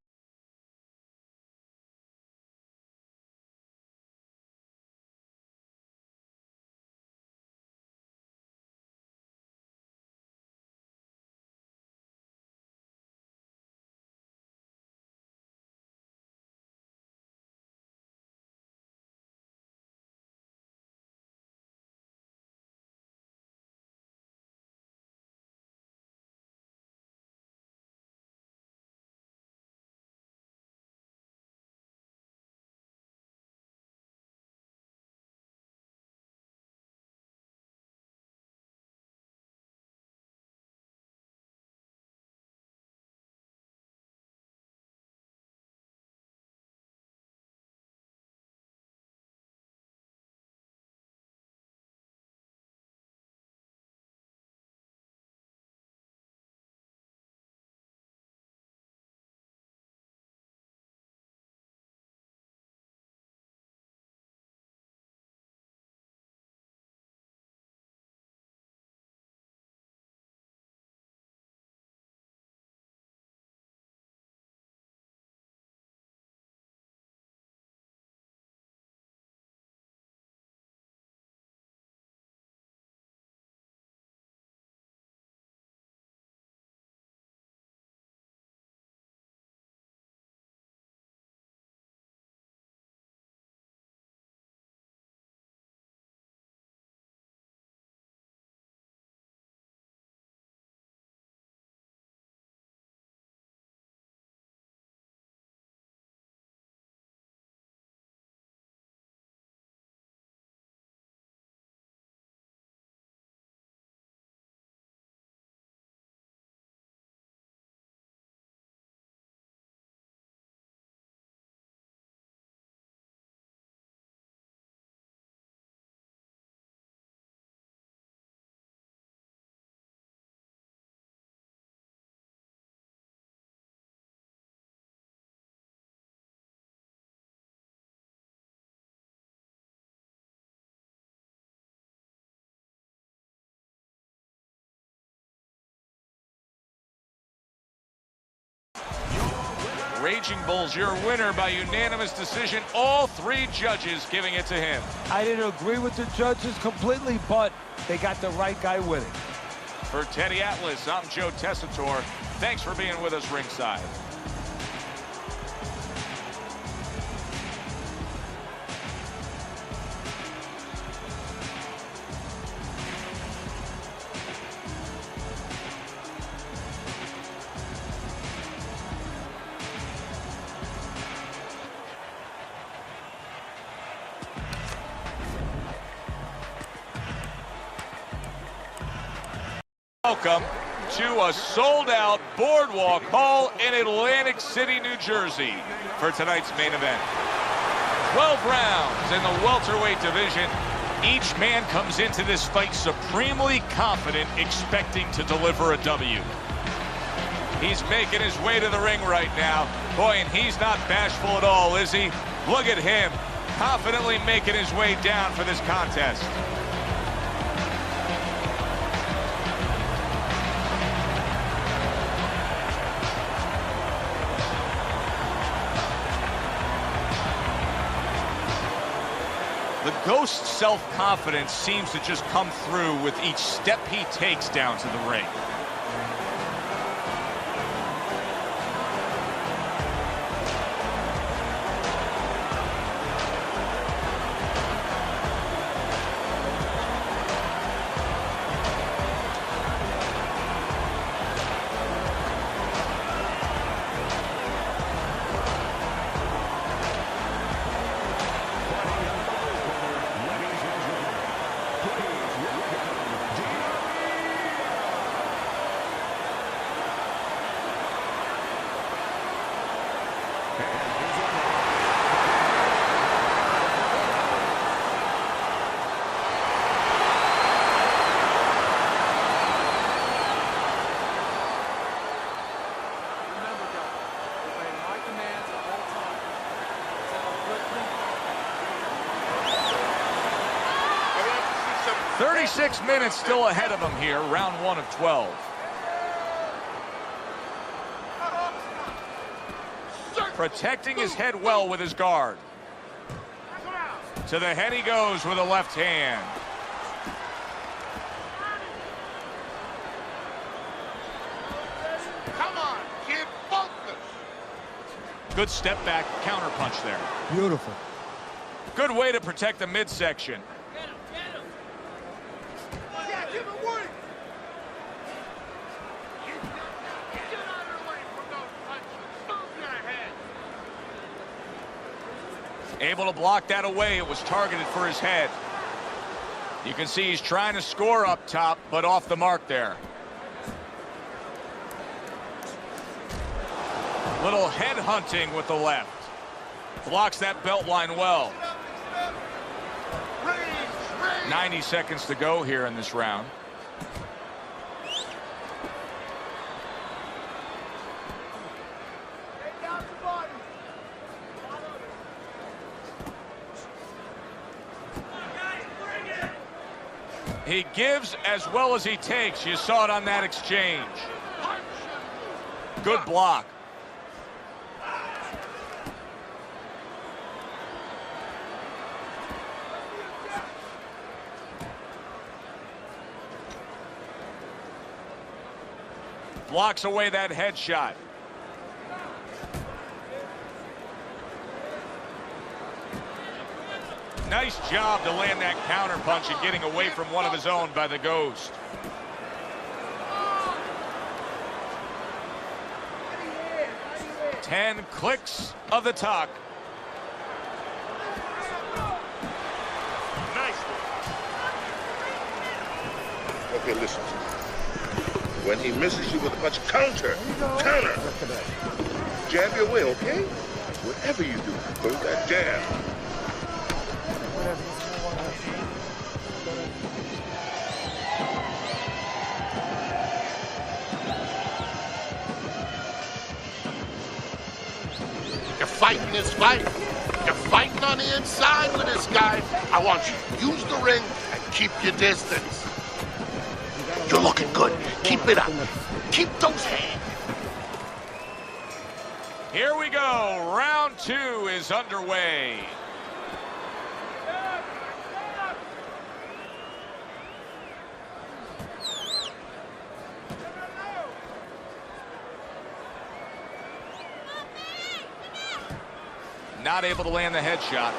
Raging Bull's your winner by unanimous decision. All three judges giving it to him. I didn't agree with the judges completely, but they got the right guy winning. For Teddy Atlas, I'm Joe Tessitore. Thanks for being with us ringside. Welcome to a sold-out Boardwalk Hall in Atlantic City, New Jersey for tonight's main event. 12 rounds in the welterweight division. Each man comes into this fight supremely confident, expecting to deliver a W. He's making his way to the ring right now. Boy, and he's not bashful at all, is he? Look at him, confidently making his way down for this contest. The Ghost's self-confidence seems to just come through with each step he takes down to the ring. 36 minutes still ahead of him here, round 1 of 12. Protecting his head well with his guard. To the head he goes with a left hand. Come on, kid, focus. Good step back counter punch there. Beautiful. Good way to protect the midsection. Yeah, give him one. Able to block that away. It was targeted for his head. You can see he's trying to score up top, but off the mark there. Little head hunting with the left. Blocks that belt line well. 90 seconds to go here in this round. He gives as well as he takes. You saw it on that exchange. Good block. Blocks away that headshot. Nice job to land that counter punch and getting away from one of his own by the Ghost. Ten clicks of the tuck. Nice one. Okay, listen. When he misses you with a punch, counter. Jab your way, okay? Whatever you do, throw that jab. You're fighting this fight. You're fighting on the inside with this guy. I want you to use the ring and keep your distance. You're looking good. Keep it up. Keep those hands. Here we go. Round 2 is underway. Not able to land the headshot.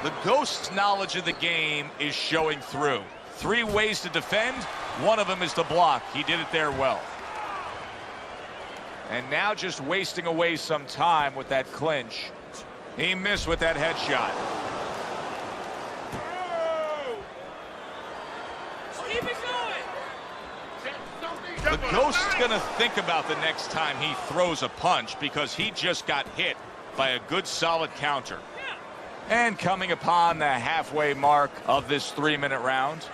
The Ghost's knowledge of the game is showing through. 3 ways to defend. One of them is to block. He did it there well. And now just wasting away some time with that clinch. He missed with that headshot. The Ghost's gonna think about the next time he throws a punch because he just got hit by a good solid counter. And coming upon the halfway mark of this 3-minute round.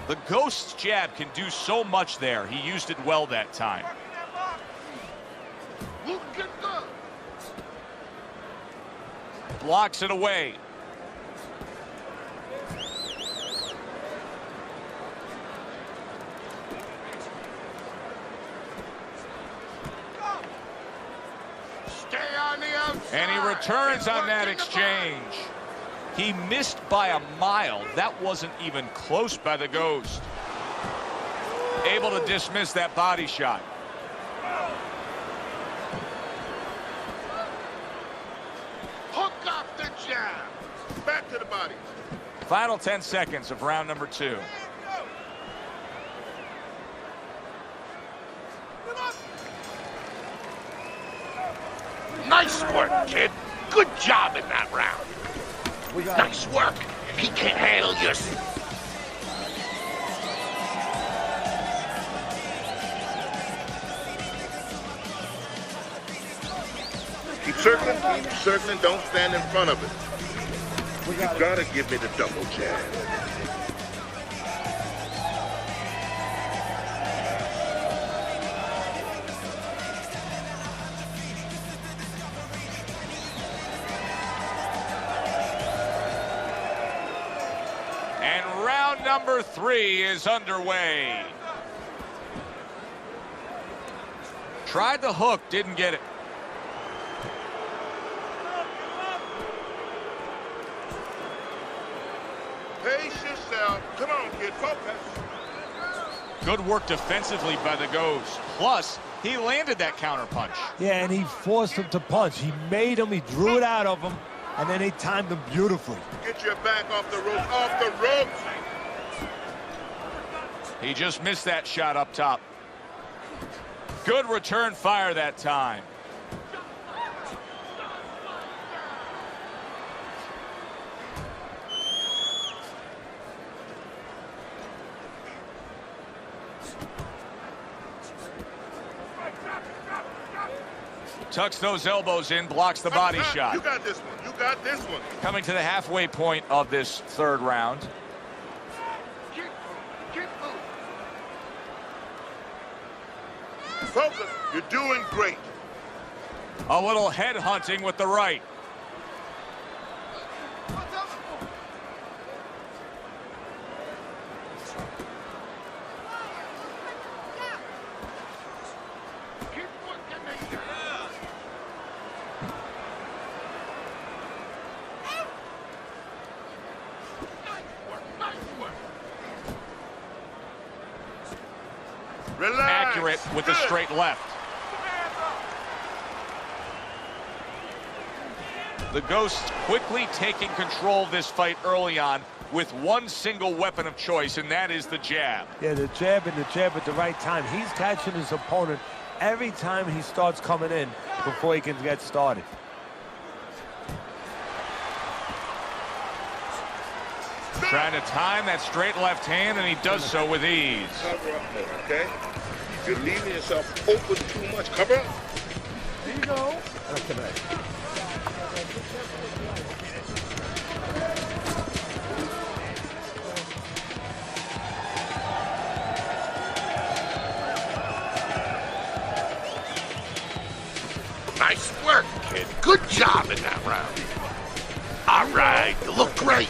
The Ghost's jab can do so much there. He used it well that time. Blocks it away. Stay on the outside. And he returns on that exchange. He missed by a mile. That wasn't even close by the Ghost. Able to dismiss that body shot. Hook off the jab. Back to the body. Final 10 seconds of round number 2. Nice work, kid. Good job in that round. Nice work. He can't handle your... Keep circling, don't stand in front of it. You gotta give me the double jab. And round number 3 is underway. Tried the hook, didn't get it. Pace yourself. Come on, kid, focus. Good work defensively by the Ghost. Plus, he landed that counter punch. Yeah, and he forced him to punch. He made him, he drew it out of him, and then he timed him beautifully. Get your back off the ropes, off the ropes. He just missed that shot up top. Good return fire that time. Tucks those elbows in, blocks the body shot. You got this one. You got this one. Coming to the halfway point of this third round. Keep moving. Focus. You're doing great. A little head hunting with the right. Relax. Accurate with the straight left. The Ghosts quickly taking control of this fight early on with one single weapon of choice, and that is the jab. Yeah, the jab and the jab at the right time. He's catching his opponent every time he starts coming in before he can get started. Trying to time that straight left hand, and he does so with ease. Cover up more, okay? You're leaving yourself open too much. Cover up. There you go. That's nice. Nice work, kid. Good job in that round. All right, you look great.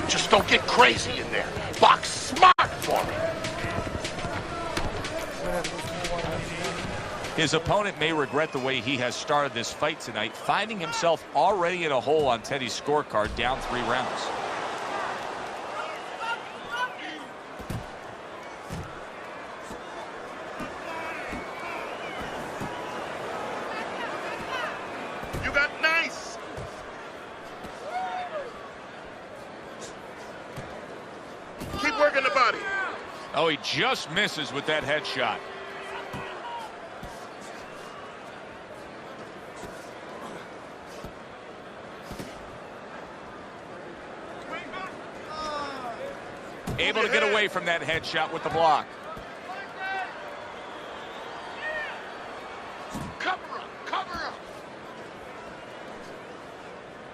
Just don't get crazy in there. Box smart for me. His opponent may regret the way he has started this fight tonight, finding himself already in a hole on Teddy's scorecard, down 3 rounds. You got nice. Keep working the body. Oh, he just misses with that headshot. Able to get away from that headshot with the block. Cover up, cover up.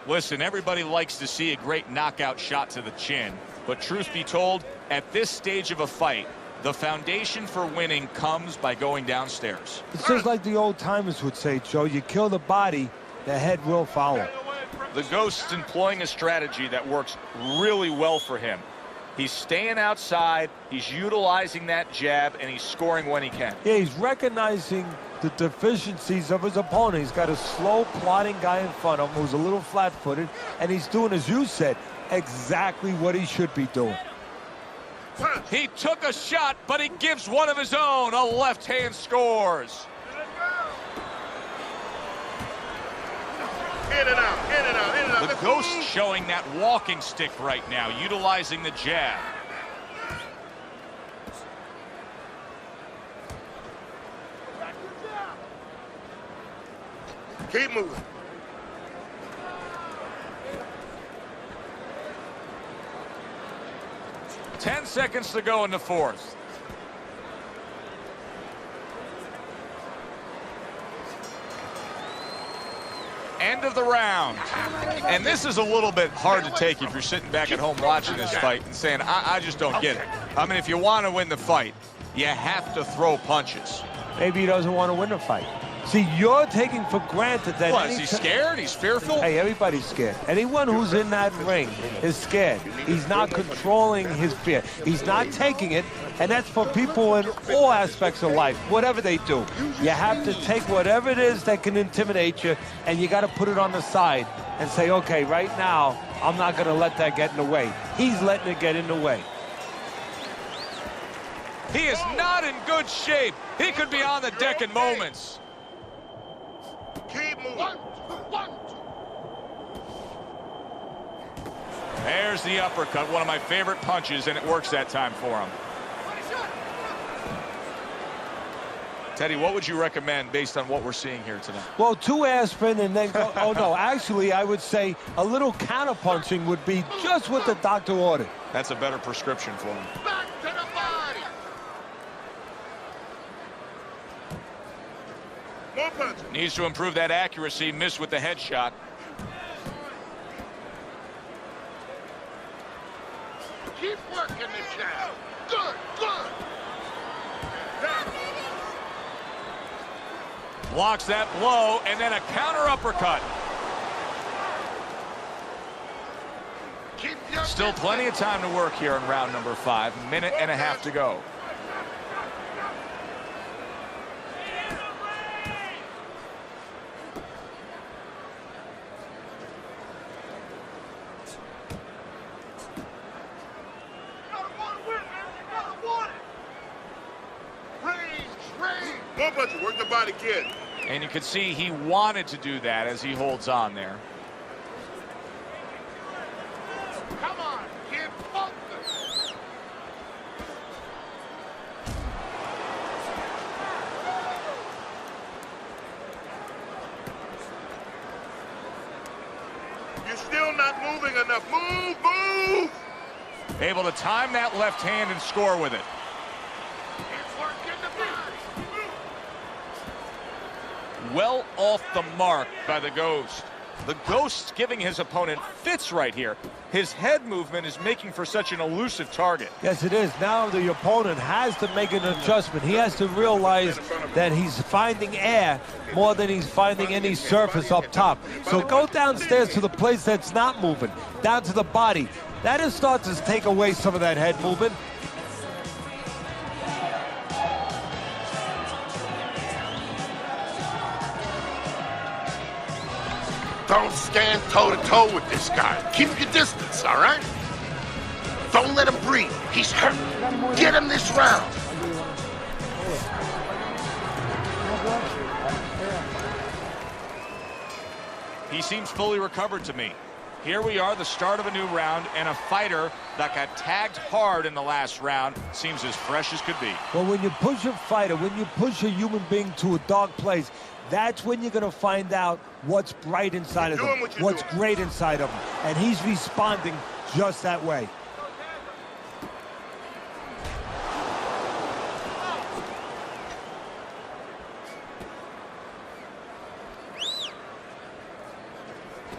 Listen, everybody likes to see a great knockout shot to the chin, but truth be told, at this stage of a fight, the foundation for winning comes by going downstairs. It's just like the old timers would say, Joe, you kill the body, the head will follow. The Ghost's employing a strategy that works really well for him. He's staying outside, he's utilizing that jab, and he's scoring when he can. Yeah, he's recognizing the deficiencies of his opponent. He's got a slow, plodding guy in front of him who's a little flat-footed, and he's doing, as you said, exactly what he should be doing. He took a shot, but he gives one of his own. A left hand scores. In and out, in and out, in and out. The Ghost showing that walking stick right now, utilizing the jab. Keep moving. Ten seconds to go in the fourth. End of the round. And this is a little bit hard to take if you're sitting back at home watching this fight and saying, I just don't get it. I mean, if you want to win the fight, you have to throw punches. Maybe he doesn't want to win the fight. See, you're taking for granted that... What, is he scared? He's fearful? Hey, everybody's scared. Anyone who's in that ring is scared. He's not controlling his fear. He's not taking it, and that's for people in all aspects of life, whatever they do. You have to take whatever it is that can intimidate you, and you got to put it on the side and say, okay, right now, I'm not going to let that get in the way. He's letting it get in the way. He is not in good shape. He could be on the deck in moments. Keep moving. 1, 2. There's the uppercut, one of my favorite punches, and it works that time for him. Teddy, what would you recommend based on what we're seeing here tonight? Well, 2 aspirin and then go, oh no, actually I would say a little counterpunching would be just what the doctor ordered. That's a better prescription for him. Back to the body. More punches. Needs to improve that accuracy, missed with the headshot. Keep working the jab. Good, good. Blocks that blow, and then a counter uppercut. Keep your Still plenty of time to work here in round number 5. Minute and a half to go. More punches. Work the body, kid. And you can see he wanted to do that as he holds on there. Come on, kid. Focus. You're still not moving enough. Move, move. Able to time that left hand and score with it. Keep working the body. Well off the mark by the Ghost. The Ghost giving his opponent fits right here. His head movement is making for such an elusive target. Yes, it is. Now the opponent has to make an adjustment. He has to realize that he's finding air more than he's finding any surface up top. So go downstairs to the place that's not moving, down to the body. That'll start to take away some of that head movement. Don't stand toe-to-toe with this guy. Keep your distance, all right? Don't let him breathe. He's hurt. Get him this round. He seems fully recovered to me. Here we are, the start of a new round, and a fighter that got tagged hard in the last round seems as fresh as could be. Well, when you push a fighter, when you push a human being to a dark place, that's when you're going to find out what's bright inside of them, what's great inside of them. And he's responding just that way.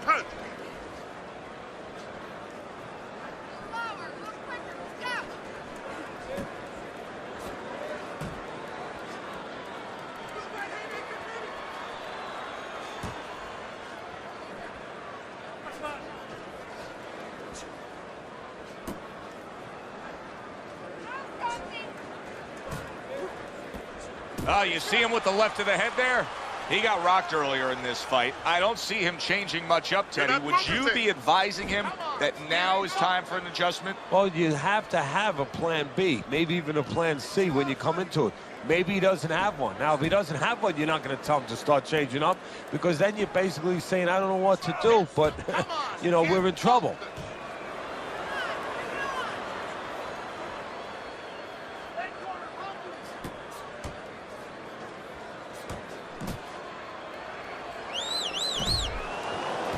Punch. Oh, you see him with the left of the head there? He got rocked earlier in this fight. I don't see him changing much up, Teddy. Would you be advising him that now is time for an adjustment? Well, you have to have a plan B, maybe even a plan C when you come into it. Maybe he doesn't have one. Now, if he doesn't have one, you're not going to tell him to start changing up, because then you're basically saying, I don't know what to do, but, you know, we're in trouble.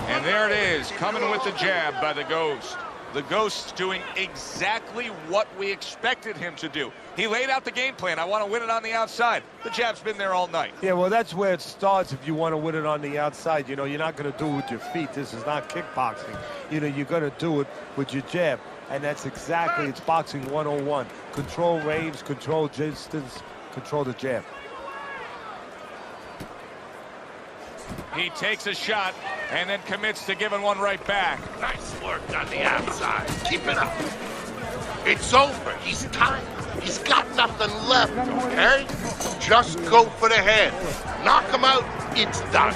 And there it is, coming with the jab by the Ghost. The Ghost's doing exactly what we expected him to do. He laid out the game plan. I want to win it on the outside. The jab's been there all night. Yeah, well, that's where it starts if you want to win it on the outside. You know, you're not going to do it with your feet. This is not kickboxing. You know, you're going to do it with your jab. And that's exactly, it's boxing 101. Control range, control distance, control the jab. He takes a shot and then commits to giving one right back. Nice work on the outside. Keep it up. It's over. He's tired. He's got nothing left, okay? Just go for the head. Knock him out. It's done.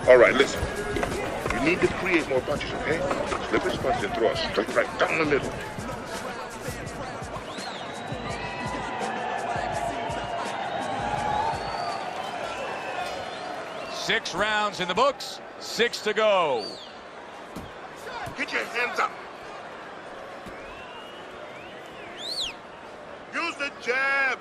All right, listen. You need to create more punches, okay? Slip his punch and throw a straight right down the middle. Six rounds in the books, 6 to go. Get your hands up. Use the jab.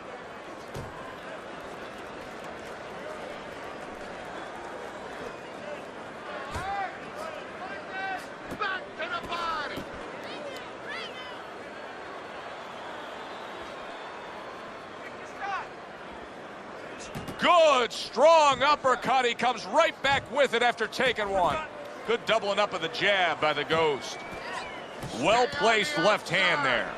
Back to the body. Good, strong uppercut. He comes right back with it after taking one. Good doubling up of the jab by the Ghost. Well-placed left hand there.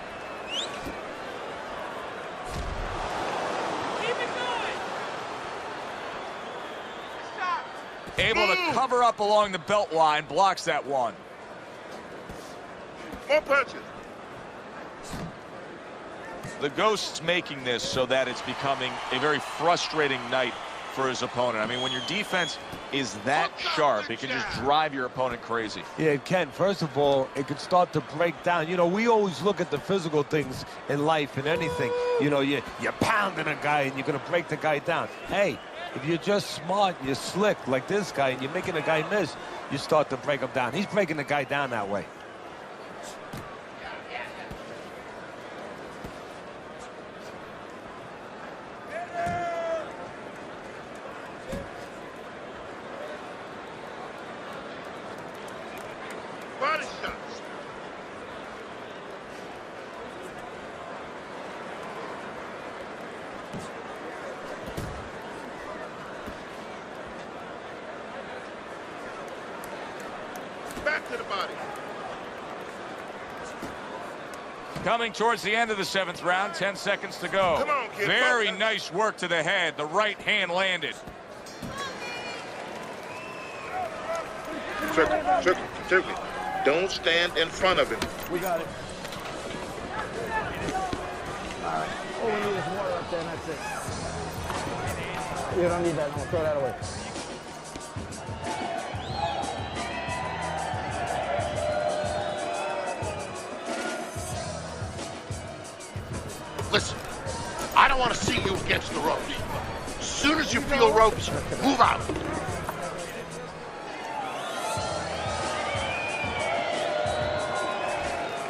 Able to cover up along the belt line, blocks that one. More punches. The Ghost's making this so that it's becoming a very frustrating night for his opponent. I mean, when your defense is that sharp, it can just drive your opponent crazy. Yeah, it can. First of all, it can start to break down. You know, we always look at the physical things in life and anything. You know, you're pounding a guy and you're going to break the guy down. Hey, if you're just smart and you're slick like this guy and you're making a guy miss, you start to break him down. He's breaking the guy down that way. Body shots. Back to the body. Coming towards the end of the 7th round, 10 seconds to go. Come on, kid. Very nice work to the head. The right hand landed. Circle. Don't stand in front of him. We got it. All right. All we need is water up there, and that's it. You don't need that. No, throw that away. Listen, I don't want to see you against the ropes. As soon as you feel ropes, move out.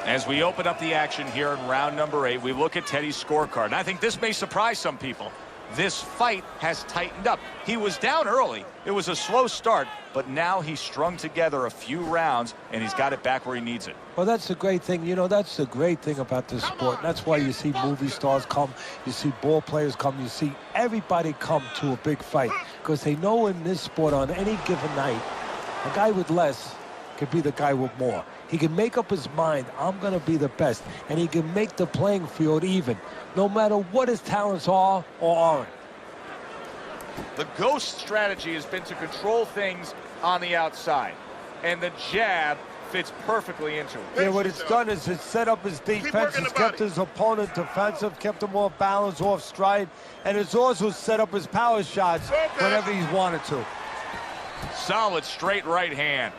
As we open up the action here in round number 8, we look at Teddy's scorecard. And I think this may surprise some people. This fight has tightened up. He was down early. It was a slow start, but now he's strung together a few rounds, and he's got it back where he needs it. Well, that's the great thing. You know, that's the great thing about this sport. That's why you see movie stars come, you see ball players come, you see everybody come to a big fight. Because they know in this sport on any given night, a guy with less could be the guy with more. He can make up his mind, I'm going to be the best. And he can make the playing field even, no matter what his talents are or aren't. The Ghost strategy has been to control things on the outside. And the jab fits perfectly into it. Yeah, what it's done is it's set up his defense, it's kept his opponent defensive, kept him off balance, off stride, and it's also set up his power shots whenever he's wanted to. Solid straight right hand.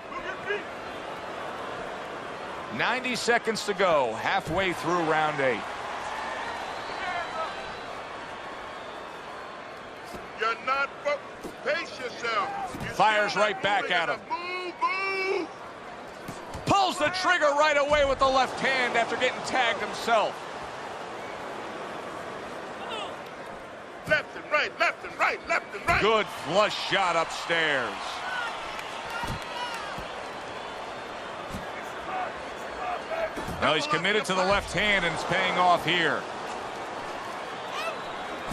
90 seconds to go, halfway through round 8. You're not pace yourself. Fires right back at him. Move. Pulls the trigger right away with the left hand after getting tagged himself. left and right, left and right, left and right. Good flush shot upstairs. Now he's committed to the left hand, and it's paying off here.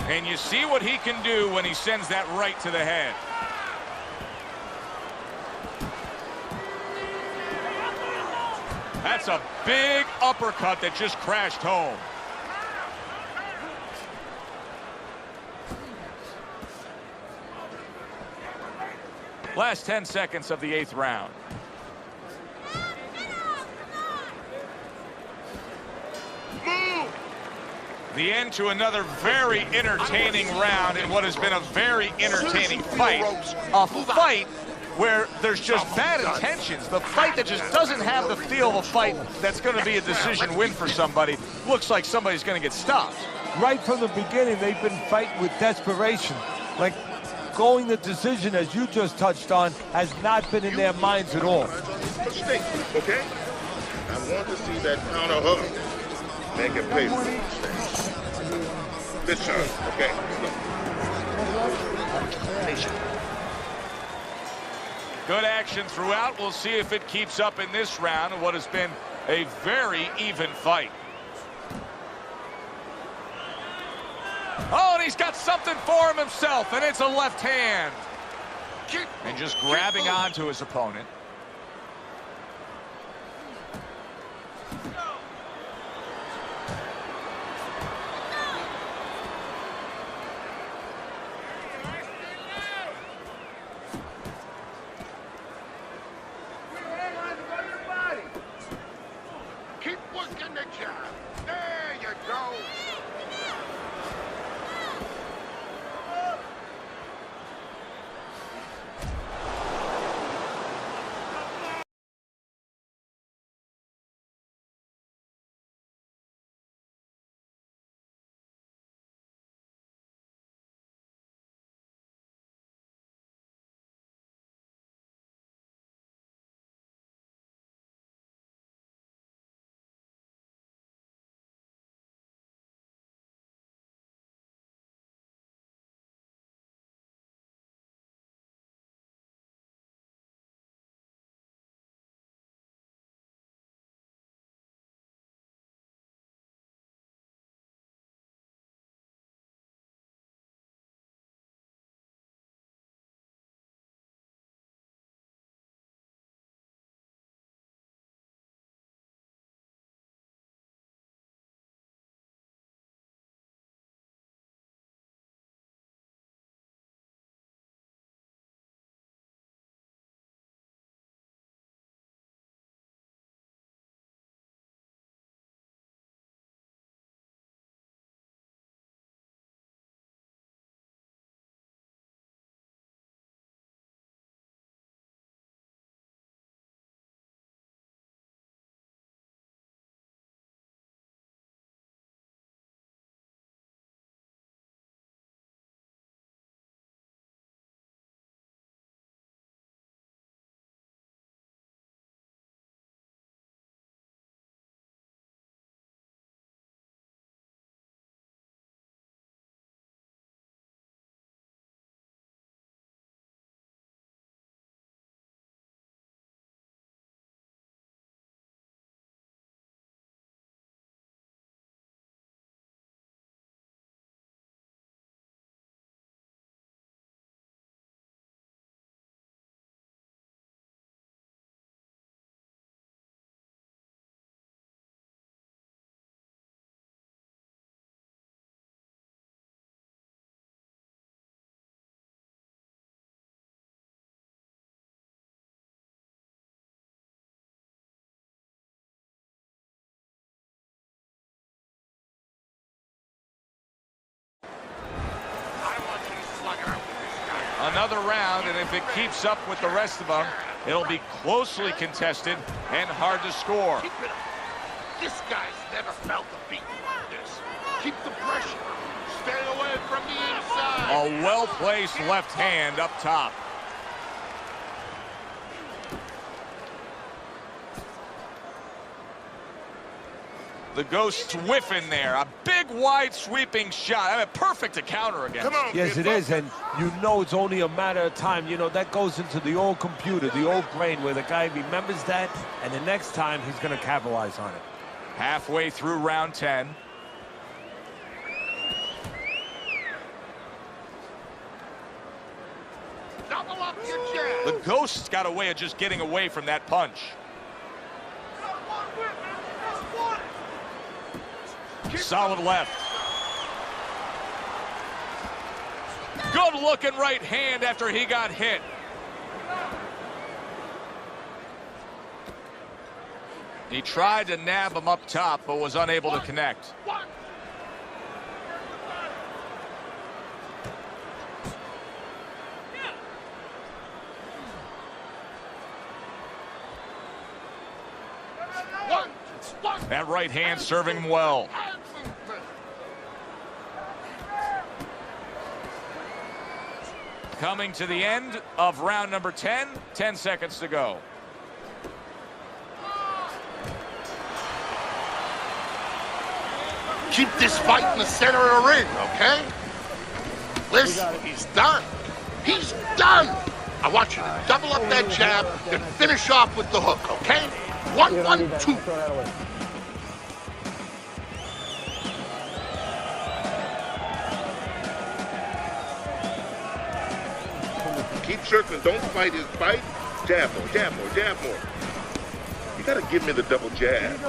And you see what he can do when he sends that right to the head. That's a big uppercut that just crashed home. Last 10 seconds of the 8th round. The end to another very entertaining round in what has been a very entertaining fight. A fight where there's just bad intentions. The fight that just doesn't have the feel of a fight that's going to be a decision win for somebody. Looks like somebody's going to get stopped. Right from the beginning, they've been fighting with desperation. Like, going the decision, as you just touched on, has not been in their minds at all. Mistake, okay? I want to see that counter hook. Make it pay for it. This time, okay? Good action throughout. We'll see if it keeps up in this round in what has been a very even fight. Oh, and he's got something for him himself, and it's a left hand. And just grabbing onto his opponent. Keep working the job. There you go. Another round, and if it keeps up with the rest of them, it'll be closely contested and hard to score. Keep it up. This guy's never felt a beat like this. Keep the pressure. Stay away from the inside. A well-placed left hand up top. The Ghost's whiffing there. A big, wide, sweeping shot. I mean, perfect to counter against. Come on, Yes, it is, and you know it's only a matter of time. You know, that goes into the old computer, the old brain, where the guy remembers that, and the next time he's going to capitalize on it. Halfway through round 10. Double up your jab. The Ghost's got a way of just getting away from that punch. Solid left. Good looking right hand after he got hit. He tried to nab him up top, but was unable to connect. That right hand serving him well. Coming to the end of round number 10, 10 seconds to go. Keep this fight in the center of the ring, okay? Listen, he's done. He's done. I want you to double up that jab and finish off with the hook, okay? 1, 1, 2. Throw that away. Keep circling. Don't fight his fight. Jab more, jab more, jab more. You got to give me the double jab.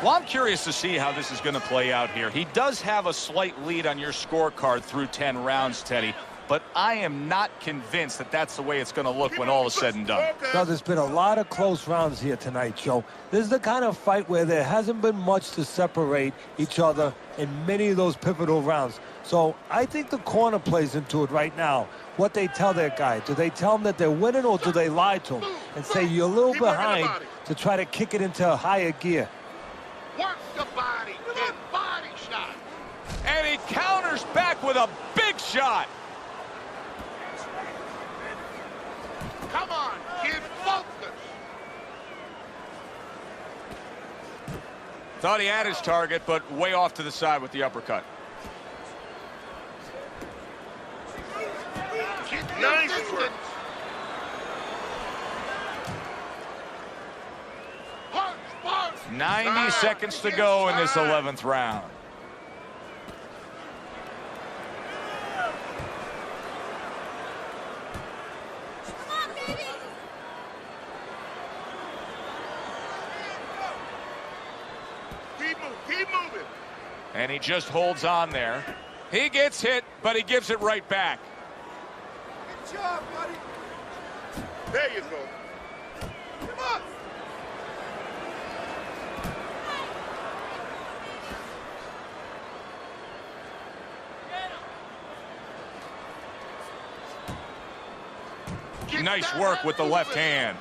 Well, I'm curious to see how this is going to play out here. He does have a slight lead on your scorecard through 10 rounds, Teddy, but I am not convinced that that's the way it's going to look when all is said and done. No, there's been a lot of close rounds here tonight, Joe. This is the kind of fight where there hasn't been much to separate each other in many of those pivotal rounds. So I think the corner plays into it right now. What they tell their guy. Do they tell him that they're winning, or do they lie to him and say you're a little behind to try to kick it into a higher gear? Work the body, get body shot. And he counters back with a big shot. Come on, get focused. Thought he had his target, but way off to the side with the uppercut. Get Nice distance. work. Punch, punch. 90 seconds to go in this 11th round. Keep moving. And he just holds on there. He gets hit, but he gives it right back. Good job, buddy. There you go. Come on. Get Nice that work head with the left moving. hand.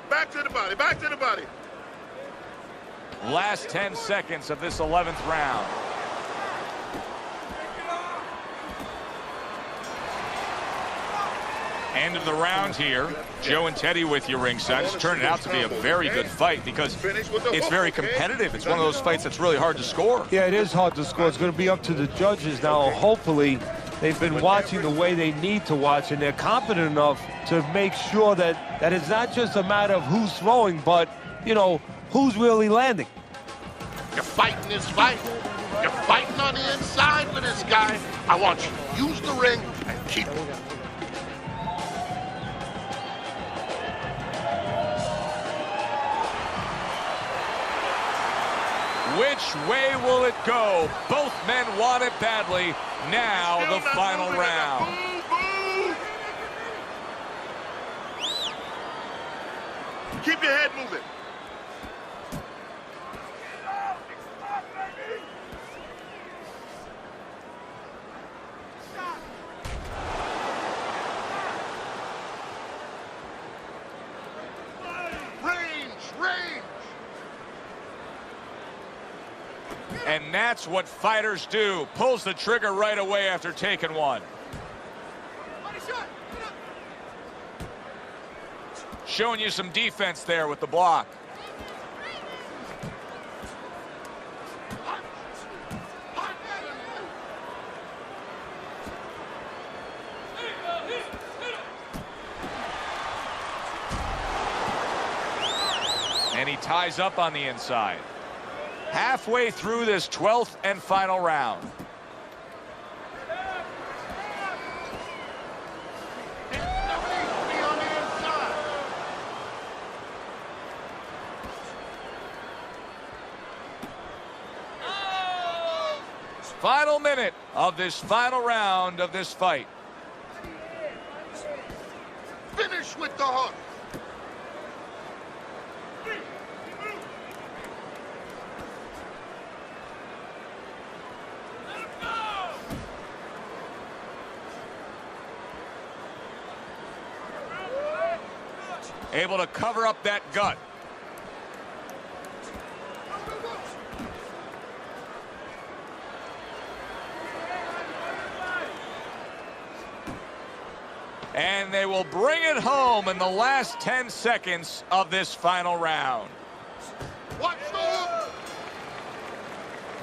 Back to the body, back to the body. Last 10 seconds of this 11th round. End of the round here. Joe and Teddy with you ringside. It's turning out to be a very good fight because it's very competitive. It's one of those fights that's really hard to score. Yeah, it is hard to score. It's going to be up to the judges now. Hopefully, they've been watching the way they need to watch, and they're competent enough to make sure that it's not just a matter of who's throwing, but, you know, who's really landing. You're fighting this fight. You're fighting on the inside with this guy. I want you to use the ring and keep it. Which way will it go? Both men want it badly. Now the final round. Keep your head moving. Range, range. And that's what fighters do. Pulls the trigger right away after taking one. Showing you some defense there with the block. And he ties up on the inside. Halfway through this 12th and final round. Final minute of this final round of this fight. Finish with the hook. Able to cover up that gut. And they will bring it home in the last 10 seconds of this final round. Watch the hook.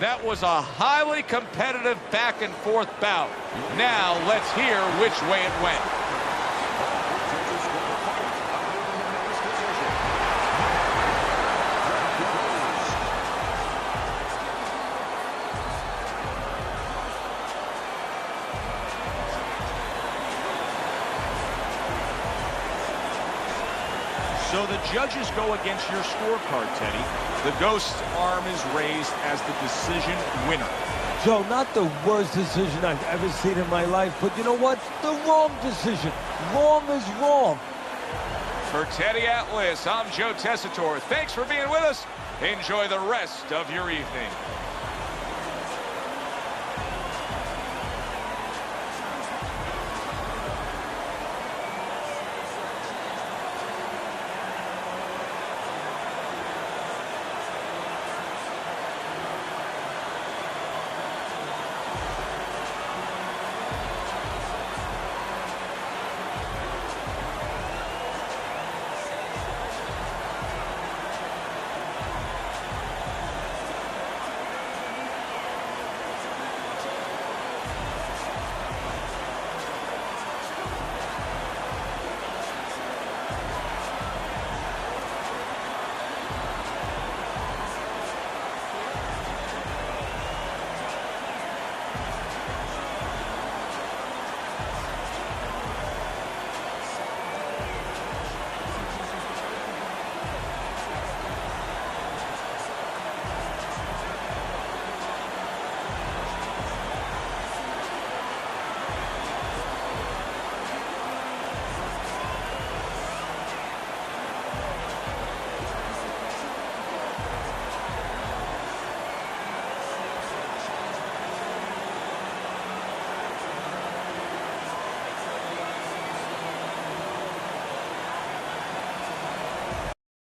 That was a highly competitive back and forth bout. Now let's hear which way it went. So the judges go against your scorecard, Teddy. The Ghost's arm is raised as the decision winner. Joe, not the worst decision I've ever seen in my life, but you know what? The wrong decision. Wrong is wrong. For Teddy Atlas, I'm Joe Tessitore. Thanks for being with us. Enjoy the rest of your evening.